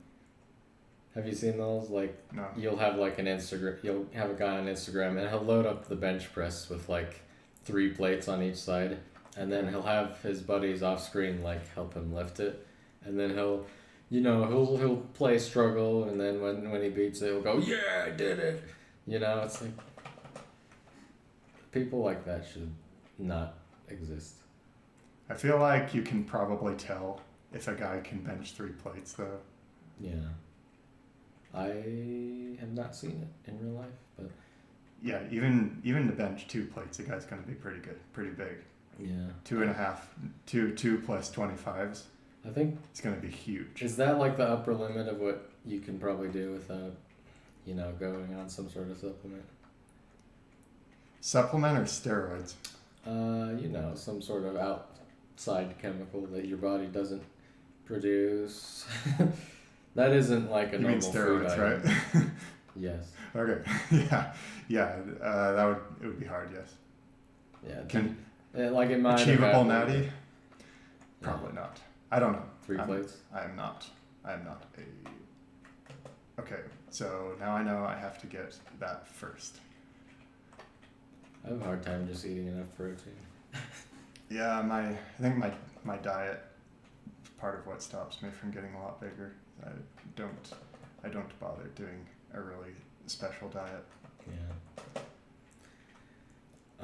Have you seen those? Like, No. you'll have like you'll have a guy on Instagram and he'll load up the bench press with like 3 plates on each side, and then he'll have his buddies off screen like help him lift it, and then he'll play struggle, and then when he beats it he'll go, yeah, I did it. You know, it's like, people like that should not exist. I feel like you can probably tell if a guy can bench 3 plates though. Yeah. I have not seen it in real life, but Yeah, even to bench 2 plates, a guy's gonna be pretty good, pretty big. yeah. 2.5, 2 plus 25s. I think, It's gonna be huge. is that like the upper limit of what you can probably do without, going on some sort of supplement? Supplement or steroids? Some sort of side chemical that your body doesn't produce. That isn't like a You mean normal food steroids, item. right? Yes. Okay. Yeah. It would be hard. Yes. Yeah. Can like it might achievable have natty? happened. Probably not. I don't know. 3 plates. I am not a. Okay, so now I know I have to get that first. I have a hard time just eating enough protein. Yeah, I think my diet is part of what stops me from getting a lot bigger. I don't bother doing a really special diet. Yeah.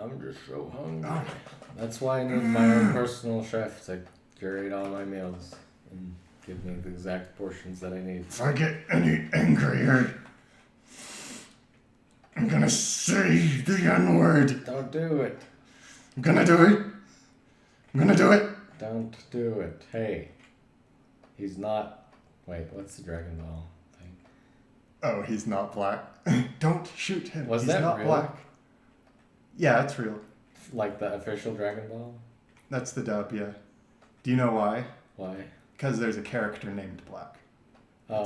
I'm just so hungry. That's why I need my own personal chef to curate all my meals and give me the exact portions that I need. If I get any angrier, I'm gonna say the N-word. Don't do it. I'm gonna do it. I'm gonna do it. Don't do it. Hey. He's not. Wait, what's the Dragon Ball thing? Oh, he's not black. Don't shoot him. Was he's that not real? black. Yeah, it's real. Like the official Dragon Ball? That's the dub, yeah. Do you know why? Why? Because there's a character named Black. Oh.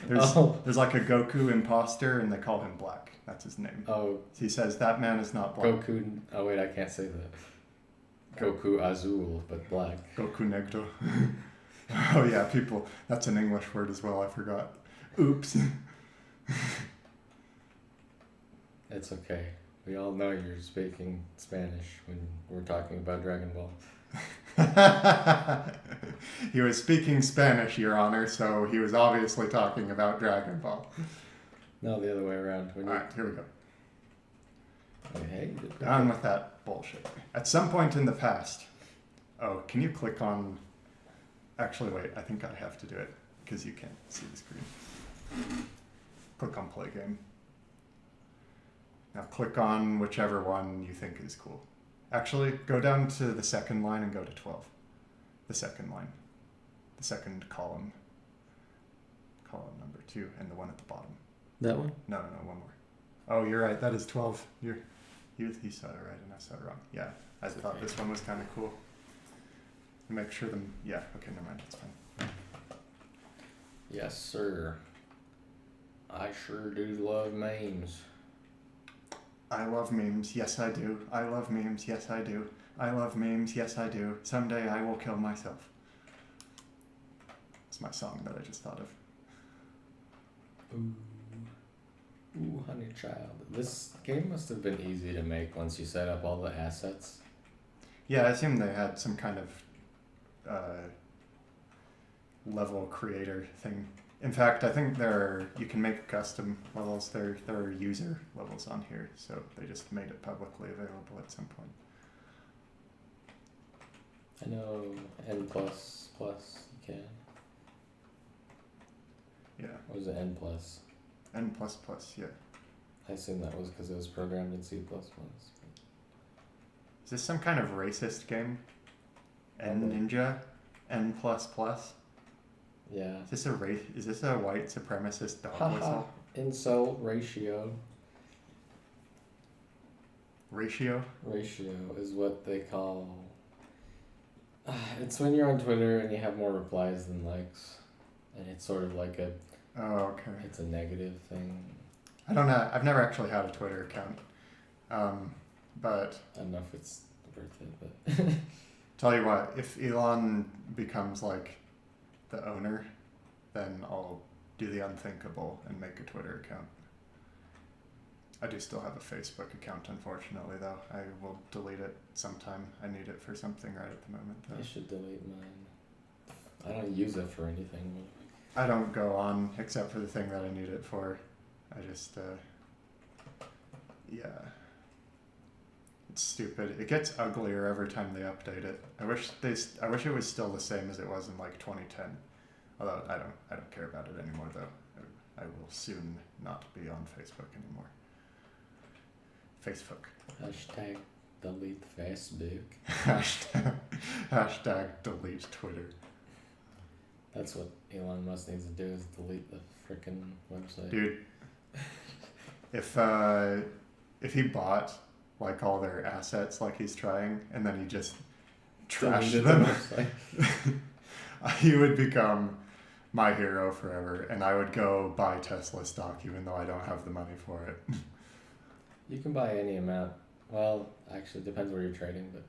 There's like a Goku imposter, and they call him Black. That's his name. Oh. He says that man is not black. Goku. Oh, wait, I can't say that. Goku Azul, but black. Goku Negro. Oh, yeah, people. That's an English word as well, I forgot. Oops. It's okay. We all know you're speaking Spanish when we're talking about Dragon Ball. He was speaking Spanish, Your Honor, so he was obviously talking about Dragon Ball. No, the other way around. When Alright, here we go. Hey, you did Down with that bullshit. At some point in the past. Oh, can you click on. Actually, wait, I think I have to do it because you can't see the screen. Click on play game. Now click on whichever one you think is cool. Actually, go down to the second line and go to 12. The second line. The second column. Column number 2 and the one at the bottom. That one? No, one more. Oh, you're right. That is 12. You saw it right and I saw it wrong. Yeah, I thought this one was kind of cool. Make sure them. Yeah. Okay. Never mind. It's fine. Yes, sir. I sure do love memes. I love memes. Yes, I do. I love memes. Yes, I do. I love memes. Yes, I do. Someday I will kill myself. It's my song that I just thought of. Ooh, honey child. This game must have been easy to make once you set up all the assets. Yeah, I assume they had some kind of level creator thing. In fact, I think you can make custom levels. There are user levels on here, so they just made it publicly available at some point. I know N++ you can. Yeah. What was it, N+? N++, yeah. I assume that was because it was programmed in C++. Is this some kind of racist game? Ninja? N++? Yeah. Is this a white supremacist dog Haha. whistle? Insult ratio. Ratio? Ratio is what they call. It's when you're on Twitter and you have more replies than likes, and it's sort of like okay. It's a negative thing. I don't know. I've never actually had a Twitter account, but I don't know if it's worth it, but tell you what, if Elon becomes like the owner, then I'll do the unthinkable and make a Twitter account. I do still have a Facebook account, unfortunately, though. I will delete it sometime. I need it for something right at the moment, though. I should delete mine. I don't use it for anything. I don't go on except for the thing that I need it for. I just, yeah. It's stupid. It gets uglier every time they update it. I wish it was still the same as it was in like 2010. Although I don't care about it anymore, though. I will soon not be on Facebook anymore. Facebook. Hashtag delete Facebook. Hashtag delete Twitter. That's what Elon Musk needs to do, is delete the frickin' website. Dude, if he bought like all their assets like he's trying, and then he just trash Deleted the them. website. He would become my hero forever, and I would go buy Tesla stock even though I don't have the money for it. You can buy any amount. Well, actually, it depends where you're trading, but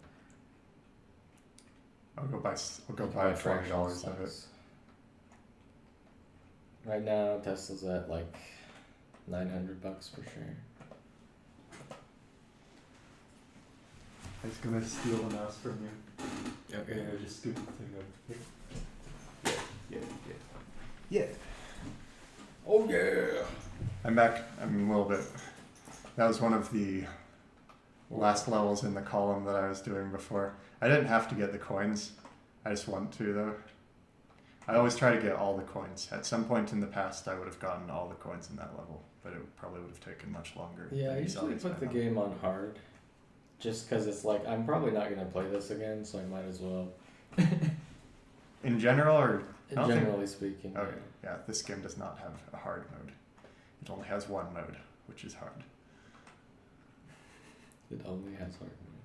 I'll go buy you can $20 fractional of it. stocks. Right now, Tesla's at like $900 per share. I was gonna steal a mouse from you. Okay. Yeah, just scoop the thing over here. Yeah. Oh yeah. I'm back. I'm a little bit. That was one of the last levels in the column that I was doing before. I didn't have to get the coins. I just want to though. I always try to get all the coins. At some point in the past, I would have gotten all the coins in that level, but it probably would have taken much longer. Yeah, I than these usually others put the right now. game on hard, just because it's like I'm probably not gonna play this again, so I might as well. In general, or I don't think- Generally speaking. Okay, yeah, this game does not have a hard mode. It only has one mode, which is hard. It only has hard mode.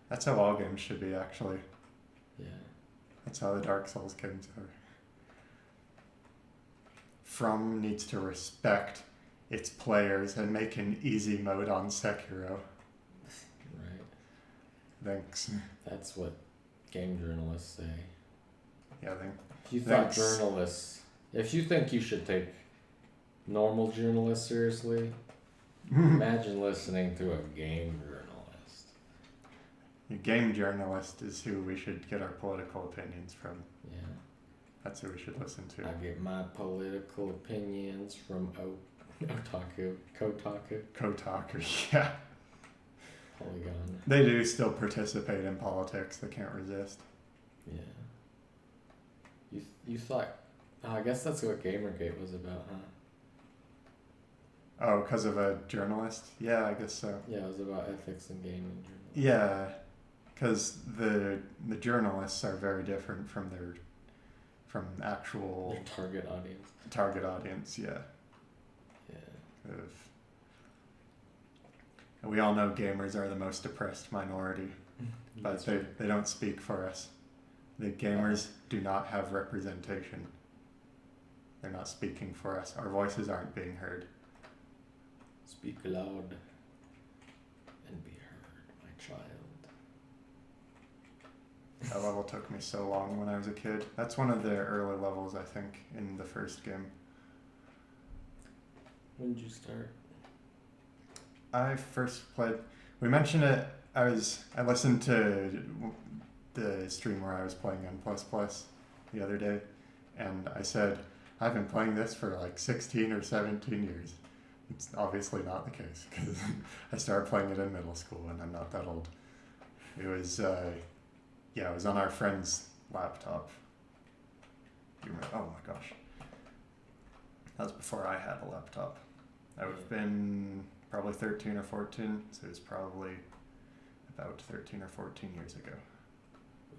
That's how all games should be, actually. Yeah. That's how the Dark Souls games are. From needs to respect its players and make an easy mode on Sekiro. Right. Thanks. That's what game journalists say. Yeah, thanks. If you thought Thanks. journalists, if you think you should take normal journalists seriously, imagine listening to a game journalist. A game journalist is who we should get our political opinions from. Yeah. That's who we should listen to. I get my political opinions from Kotaku, Kotaku, yeah. Polygon. They do still participate in politics. They can't resist. Yeah. You thought? Oh, I guess that's what Gamergate was about, huh? Oh, because of a journalist? Yeah, I guess so. Yeah, it was about ethics in gaming journalism. Yeah, because the journalists are very different from actual Their target audience. target audience. Yeah. Yeah. We all know gamers are the most oppressed minority, but they don't speak for us. The gamers do not have representation. They're not speaking for us. Our voices aren't being heard. Speak loud and be heard, my child. That level took me so long when I was a kid. That's one of the early levels, I think, in the first game. When did you start? I first played. We mentioned it. I listened to the stream where I was playing N++ the other day, and I said I've been playing this for like 16 or 17 years. It's obviously not the case because I started playing it in middle school, and I'm not that old. It was it was on our friend's laptop. You remember? Oh my gosh, that was before I had a laptop. I would have been probably 13 or 14, so it was probably about 13 or 14 years ago.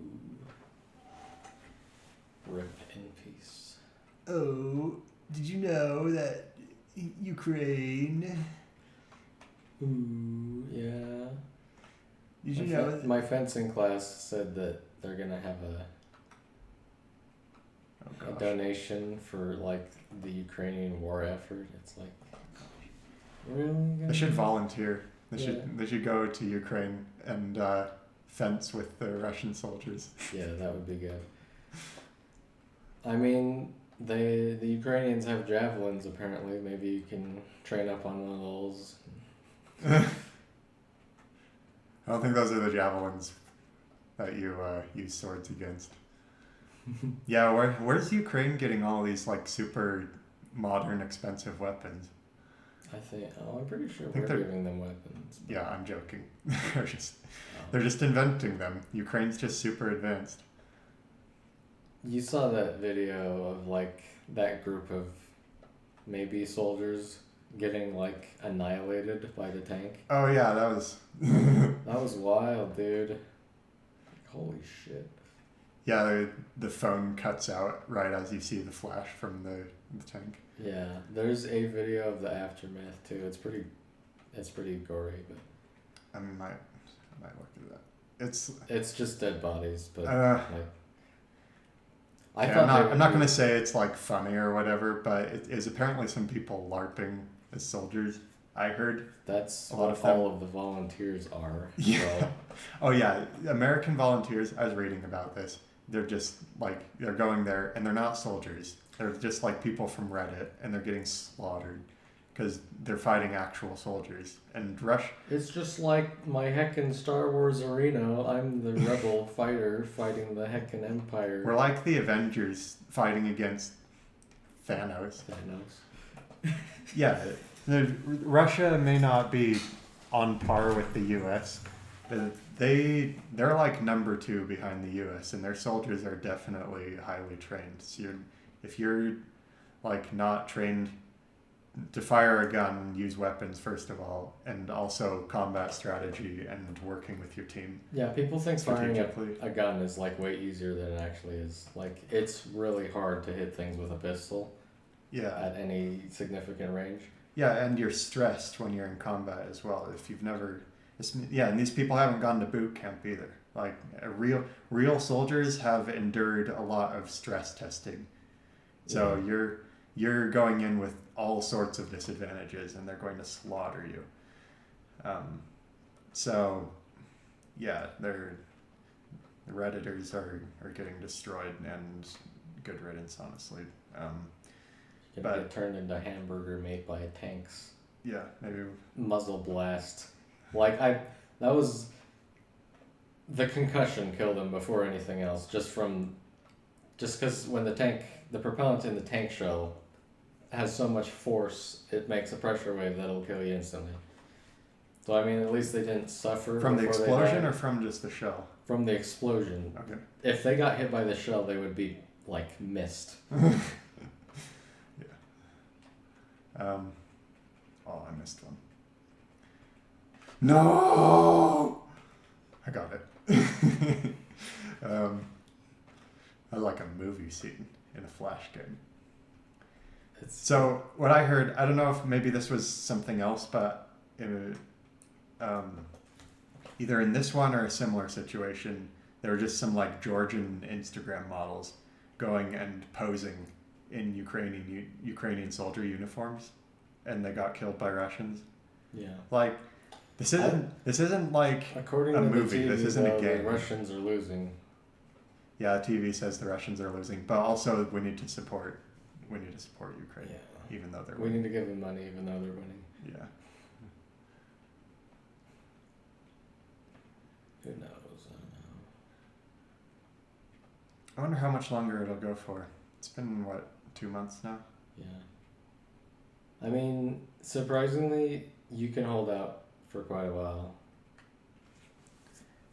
Ooh. Rip in peace. Oh, did you know that Ukraine? Ooh, yeah. Did you My know fe- that? my fencing class said that they're gonna have a Oh gosh. donation for like the Ukrainian war effort. It's like, really? They should volunteer. They Yeah. should go to Ukraine and fence with the Russian soldiers. Yeah, that would be good. I mean, the Ukrainians have javelins apparently. Maybe you can train up on one of those. I don't think those are the javelins that you use swords against. Yeah, where's Ukraine getting all these like super modern, expensive weapons? I'm pretty sure think we're they're- giving them weapons. Yeah, I'm joking. they're Oh. just inventing them. Ukraine's just super advanced. You saw that video of like that group of maybe soldiers getting like annihilated by the tank. Oh yeah, that was. That was wild, dude. Like, holy shit. Yeah, the phone cuts out right as you see the flash from the tank. Yeah, there's a video of the aftermath too. It's pretty gory, but I might look at that. It's just dead bodies, but Uh, like I yeah, thought I'm not gonna say it's like funny or whatever, but it is apparently some people LARPing as soldiers. I heard. that's a lot what of them- all of the volunteers are. Yeah. So, Oh yeah, American volunteers. I was reading about this. They're just like they're going there, and they're not soldiers. They're just like people from Reddit, and they're getting slaughtered because they're fighting actual soldiers. And it's just like my heckin' Star Wars arena. I'm the rebel fighter fighting the heckin' Empire. We're like the Avengers fighting against Thanos. Thanos. Yeah, Russia may not be on par with the U.S. but they're like number 2 behind the U.S. and their soldiers are definitely highly trained. So if you're like not trained to fire a gun, use weapons first of all, and also combat strategy and working with your team. Yeah, people think firing Strategically. a gun is like way easier than it actually is. Like it's really hard to hit things with a pistol Yeah, at any significant range. yeah, and you're stressed when you're in combat as well. If you've never, and these people haven't gone to boot camp either. Like real soldiers have endured a lot of stress testing, so you're going in with all sorts of disadvantages, and they're going to slaughter you. So, yeah, the Redditors are getting destroyed, and good riddance, honestly. Gonna But- get turned into hamburger made by tanks. Yeah, maybe. Muzzle blast. Like that was the concussion killed him before anything else. Just because when the propellant in the tank shell has so much force, it makes a pressure wave that'll kill you instantly. So I mean, at least they didn't suffer From the before they explosion died. or from just the shell? From the explosion. Okay. If they got hit by the shell, they would be like missed. Oh, I missed one. No! I got it. I like a movie scene in a Flash game. So what I heard, I don't know if maybe this was something else, but either in this one or a similar situation, there were just some like Georgian Instagram models going and posing in Ukrainian soldier uniforms, and they got killed by Russians. Yeah. Like this isn't like According a to movie. the TV, This isn't a though, game. the Russians are losing. Yeah, TV says the Russians are losing, but also we need to support Ukraine, Yeah. even though they're We winning. need to give them money even though they're winning. Yeah. Who knows? I don't know. I wonder how much longer it'll go for. It's been 2 months now. Yeah. I mean, surprisingly, you can hold out for quite a while.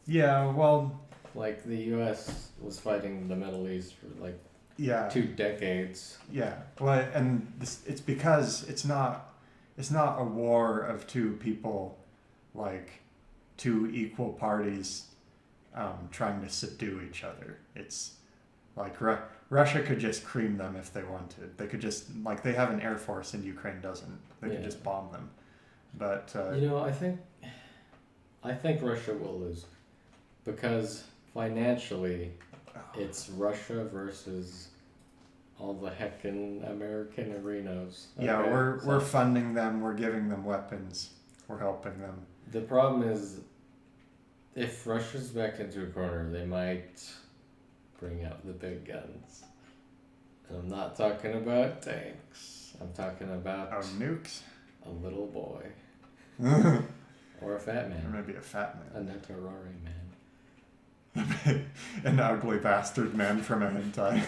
Yeah, well, Like the U.S. was fighting the Middle East for like yeah, 2 decades. yeah. Well, and it's because it's not a war of two people, like two equal parties, trying to subdue each other. It's like Russia could just cream them if they wanted. They could just like they have an air force and Ukraine doesn't. They could Yeah. just bomb them. But I think Russia will lose because financially, it's Russia versus all the heckin' American arenas. yeah, okay? we're So funding them. We're giving them weapons. We're helping them. the problem is, if Russia's backed into a corner, they might bring out the big guns. And I'm not talking about tanks. I'm talking about Oh, nukes. a little boy Or or a fat man, maybe a fat a man. Netarari man. An ugly bastard man from a hentai.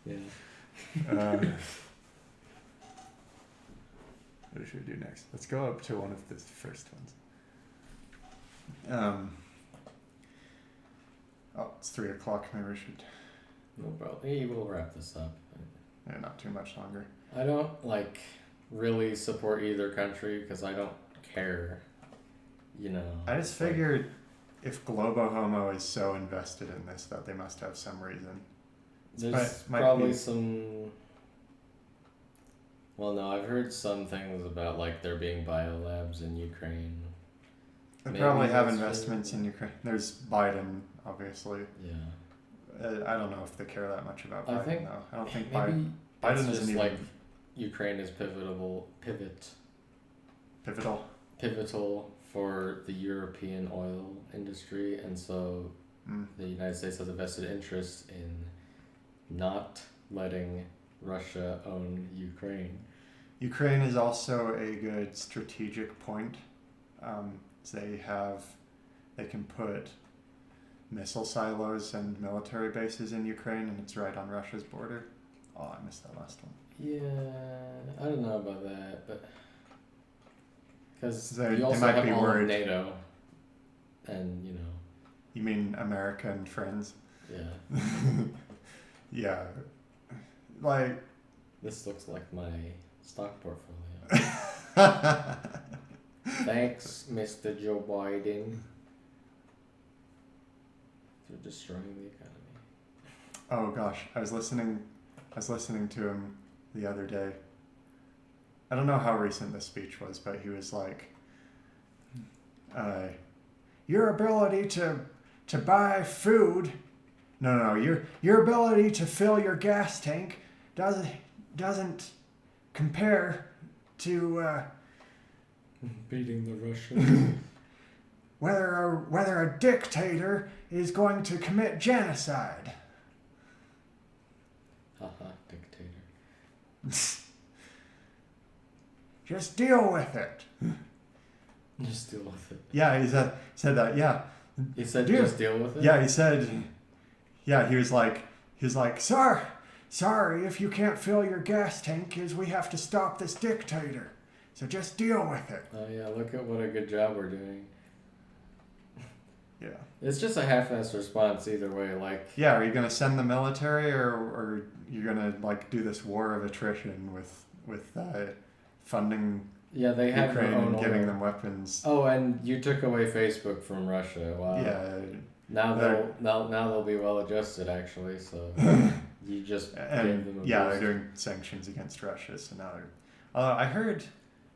Yeah. What should we do next? Let's go up to one of the first ones. It's 3:00. Maybe we should. No problem. Hey, we'll wrap this up. Yeah, not too much longer. I don't really support either country because I don't care. I just figured if Globo Homo is so invested in this that they must have some reason. There's might probably be- some. Well, no, I've heard some things about there being biolabs in Ukraine. They Maybe probably have that's investments true. in Ukraine. There's Biden, obviously. Yeah. I don't know if they care that much about I Biden, think though. I don't think maybe Biden it's isn't just even like Ukraine is pivotal for the European oil industry, and so the United States has a vested interest in not letting Russia own Ukraine. Ukraine is also a good strategic point. They can put missile silos and military bases in Ukraine, and it's right on Russia's border. Oh, I missed that last one. Yeah, I don't know about that, but because They you also might have be all worried. of NATO, and You mean America and friends? yeah, Yeah. Like, this looks like my stock portfolio. Thanks, Mr. Joe Biden, for destroying the economy. oh gosh, I was listening to him the other day. I don't know how recent this speech was, but he was like, your ability to buy food, no, your ability to fill your gas tank doesn't compare to Beating the Russians. whether a dictator is going to commit genocide. Haha, dictator. Just deal with it. Just deal with it. Yeah, he said that. Yeah, He said Dude. just deal with it? yeah, he said. Yeah, he was like, sorry, if you can't fill your gas tank, is we have to stop this dictator. So just deal with it. Oh yeah, look at what a good job we're doing. Yeah. It's just a half-assed response either way. Like, Yeah, are you gonna send the military, or you're gonna like do this war of attrition with funding yeah, they have their Ukraine own and giving oil. them weapons? Oh, and you took away Facebook from Russia. Wow. Yeah, Now They're- now they'll be well adjusted actually. So you just gave them and a yeah, boost. they're doing sanctions against Russia. So now they're. I heard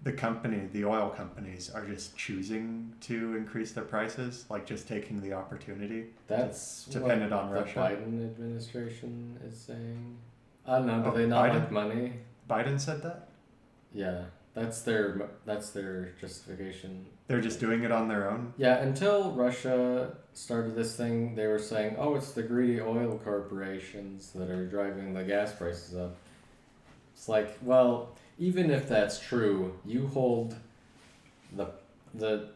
the oil companies are just choosing to increase their prices, like just taking the opportunity. That's dependent what on the Russia. Biden administration is saying. I don't know. Do Oh, they not Biden? like money? Biden said that? Yeah, that's their justification. They're just doing it on their own? Yeah, until Russia started this thing, they were saying, "Oh, it's the greedy oil corporations that are driving the gas prices up." It's like, well, even if that's true, you hold the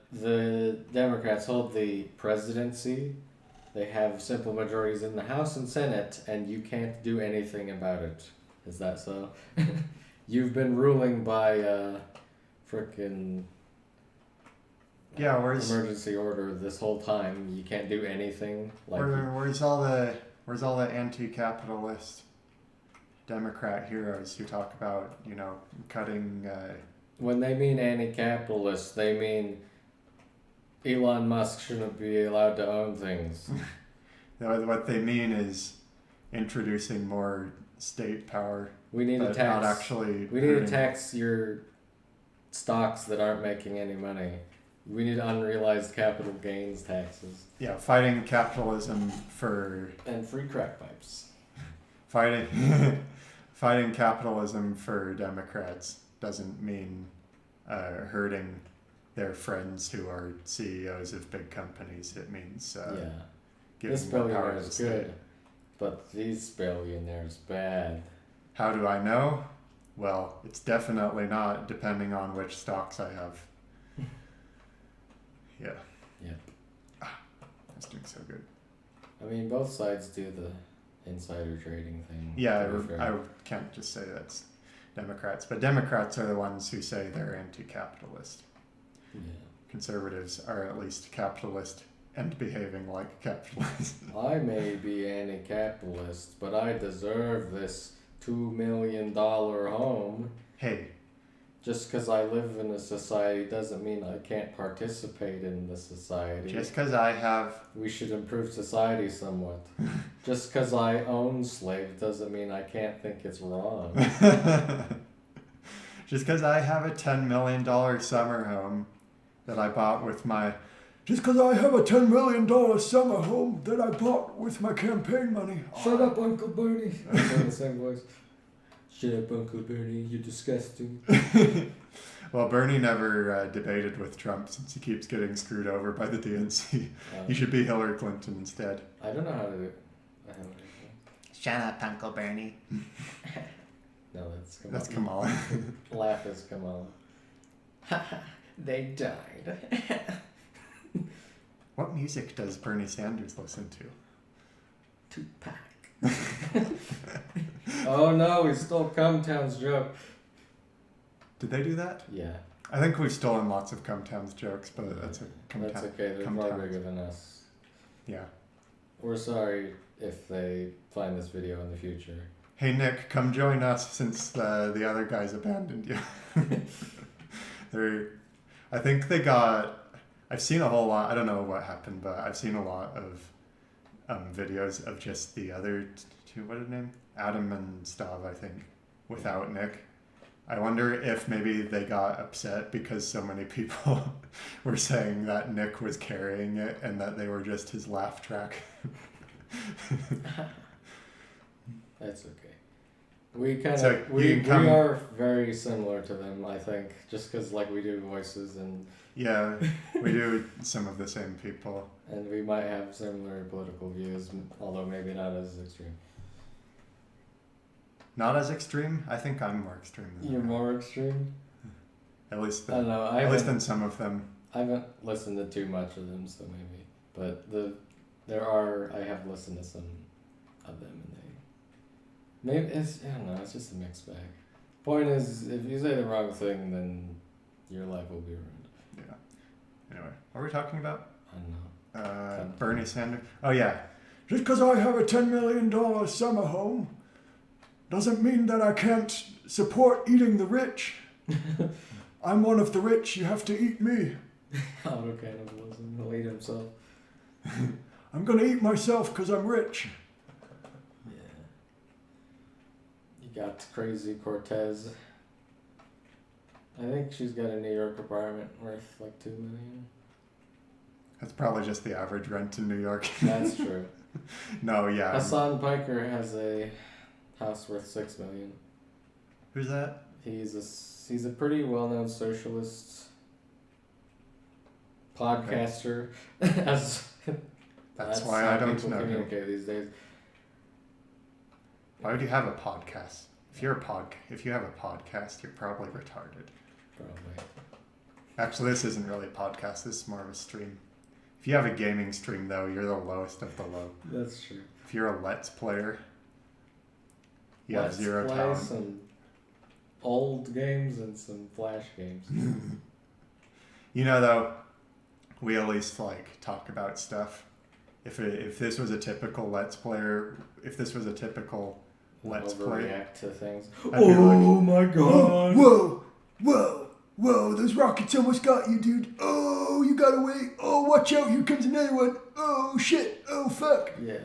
Democrats hold the presidency. They have simple majorities in the House and Senate, and you can't do anything about it. Is that so? You've been ruling by frickin' Yeah, where's emergency order this whole time. You can't do anything. Like, where's all the anti-capitalist Democrat heroes who talk about, cutting when they mean anti-capitalist, they mean Elon Musk shouldn't be allowed to own things. what they mean is introducing more state power, We need to but tax. not actually We need to hurting- tax your stocks that aren't making any money. We need unrealized capital gains taxes Yeah, fighting capitalism for and free crack pipes. fighting fighting capitalism for Democrats doesn't mean hurting their friends who are CEOs of big companies. It means Yeah, giving this more power billionaire to the is state. good, but these billionaires bad. How do I know? Well, it's definitely not, depending on which stocks I have. Yeah. Yep. That's doing so good. I mean, both sides do the insider trading thing. Yeah, to be fair. I can't just say that's Democrats, but Democrats are the ones who say they're anti-capitalist. Yeah. Conservatives are at least capitalist and behaving like capitalists. I may be anti-capitalist, but I deserve this $2 million home. Hey, Just because I live in a society doesn't mean I can't participate in the society. just because I have... We should improve society somewhat. Just because I own slaves doesn't mean I can't think it's wrong. just because I have a $10 million summer home that I bought with my Just because I have a $10 million summer home that I bought with my campaign money. Shut up, Uncle Bernie. I'm doing the same voice. Shut up, Uncle Bernie. You're disgusting. Well, Bernie never debated with Trump since he keeps getting screwed over by the DNC. He should be Hillary Clinton instead. I don't know how to do it. Shut up, Uncle Bernie. No, that's Kamala. That's Kamala. Laugh is Kamala. They died. What music does Bernie Sanders listen to? Tupac. Oh no, we stole Cumtown's joke. Did they do that? Yeah. I think we've stolen lots of Cumtown's jokes, but that's a That's okay, they're Cumtown. probably bigger than us. Yeah. We're sorry if they find this video in the future. Hey Nick, come join us since the other guys abandoned you. I think they got. I've seen a whole lot. I don't know what happened, but I've seen a lot of videos of just the other two. What are their name? Adam and Stav, I think, without Nick. I wonder if maybe they got upset because so many people were saying that Nick was carrying it and that they were just his laugh track. That's okay. We kind So of we are very similar to them, I think, just because like we do voices and Yeah, we do some of the same people. we might have similar political views, although maybe not as extreme. Not as extreme. I think I'm more extreme than You're them. more extreme. At least I don't know. I at least haven't, than some of them. I haven't listened to too much of them, so maybe. But I have listened to some of them, and maybe I don't know. It's just a mixed bag. Point is, if you say the wrong thing, then your life will be ruined. Yeah. Anyway, what were we talking about? I don't know. Bernie Sanders. Oh yeah. Just because I have a $10 million summer home doesn't mean that I can't support eating the rich. I'm one of the rich. You have to eat me. Auto cannibalism. He'll eat himself. I'm gonna eat myself because I'm rich. Yeah. You got Crazy Cortez. I think she's got a New York apartment worth like $2 million. That's probably just the average rent in New York. That's true. No, yeah. Hassan Piker has a house worth $6 million. Who's that? He's a pretty well-known socialist podcaster. That's why I don't people know him. communicate these days. Why would you have a podcast? If you have a podcast, you're probably retarded. Probably. Actually, this isn't really a podcast. This is more of a stream. If you have a gaming stream, though, you're the lowest of the low. That's true. If you're a Let's player, you have Let's zero play talent. some old games and some Flash games. You know, though, we at least talk about stuff. If this was a typical Let's player, if this was a typical Let's play, Overreact to things. I'd be like, my god! whoa! Those rockets almost got you, dude. Oh, you gotta wait. Oh, watch out! Here comes another one. Oh shit! Oh fuck! Yeah.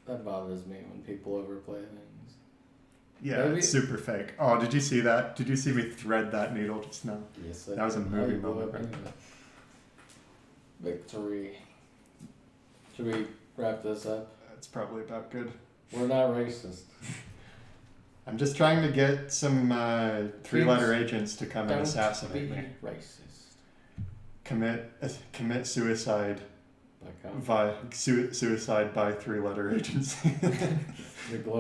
That bothers me when people overplay things. Yeah, Maybe- it's super fake. Oh, did you see that? Did you see me thread that needle just now? Yes, That was a movie blew moment. up anyway. Victory. Should we wrap this up? That's probably about good. We're not racist. I'm just trying to get some three-letter agents to come and Don't assassinate be me. racist. Commit suicide Like how? suicide by three-letter agency. The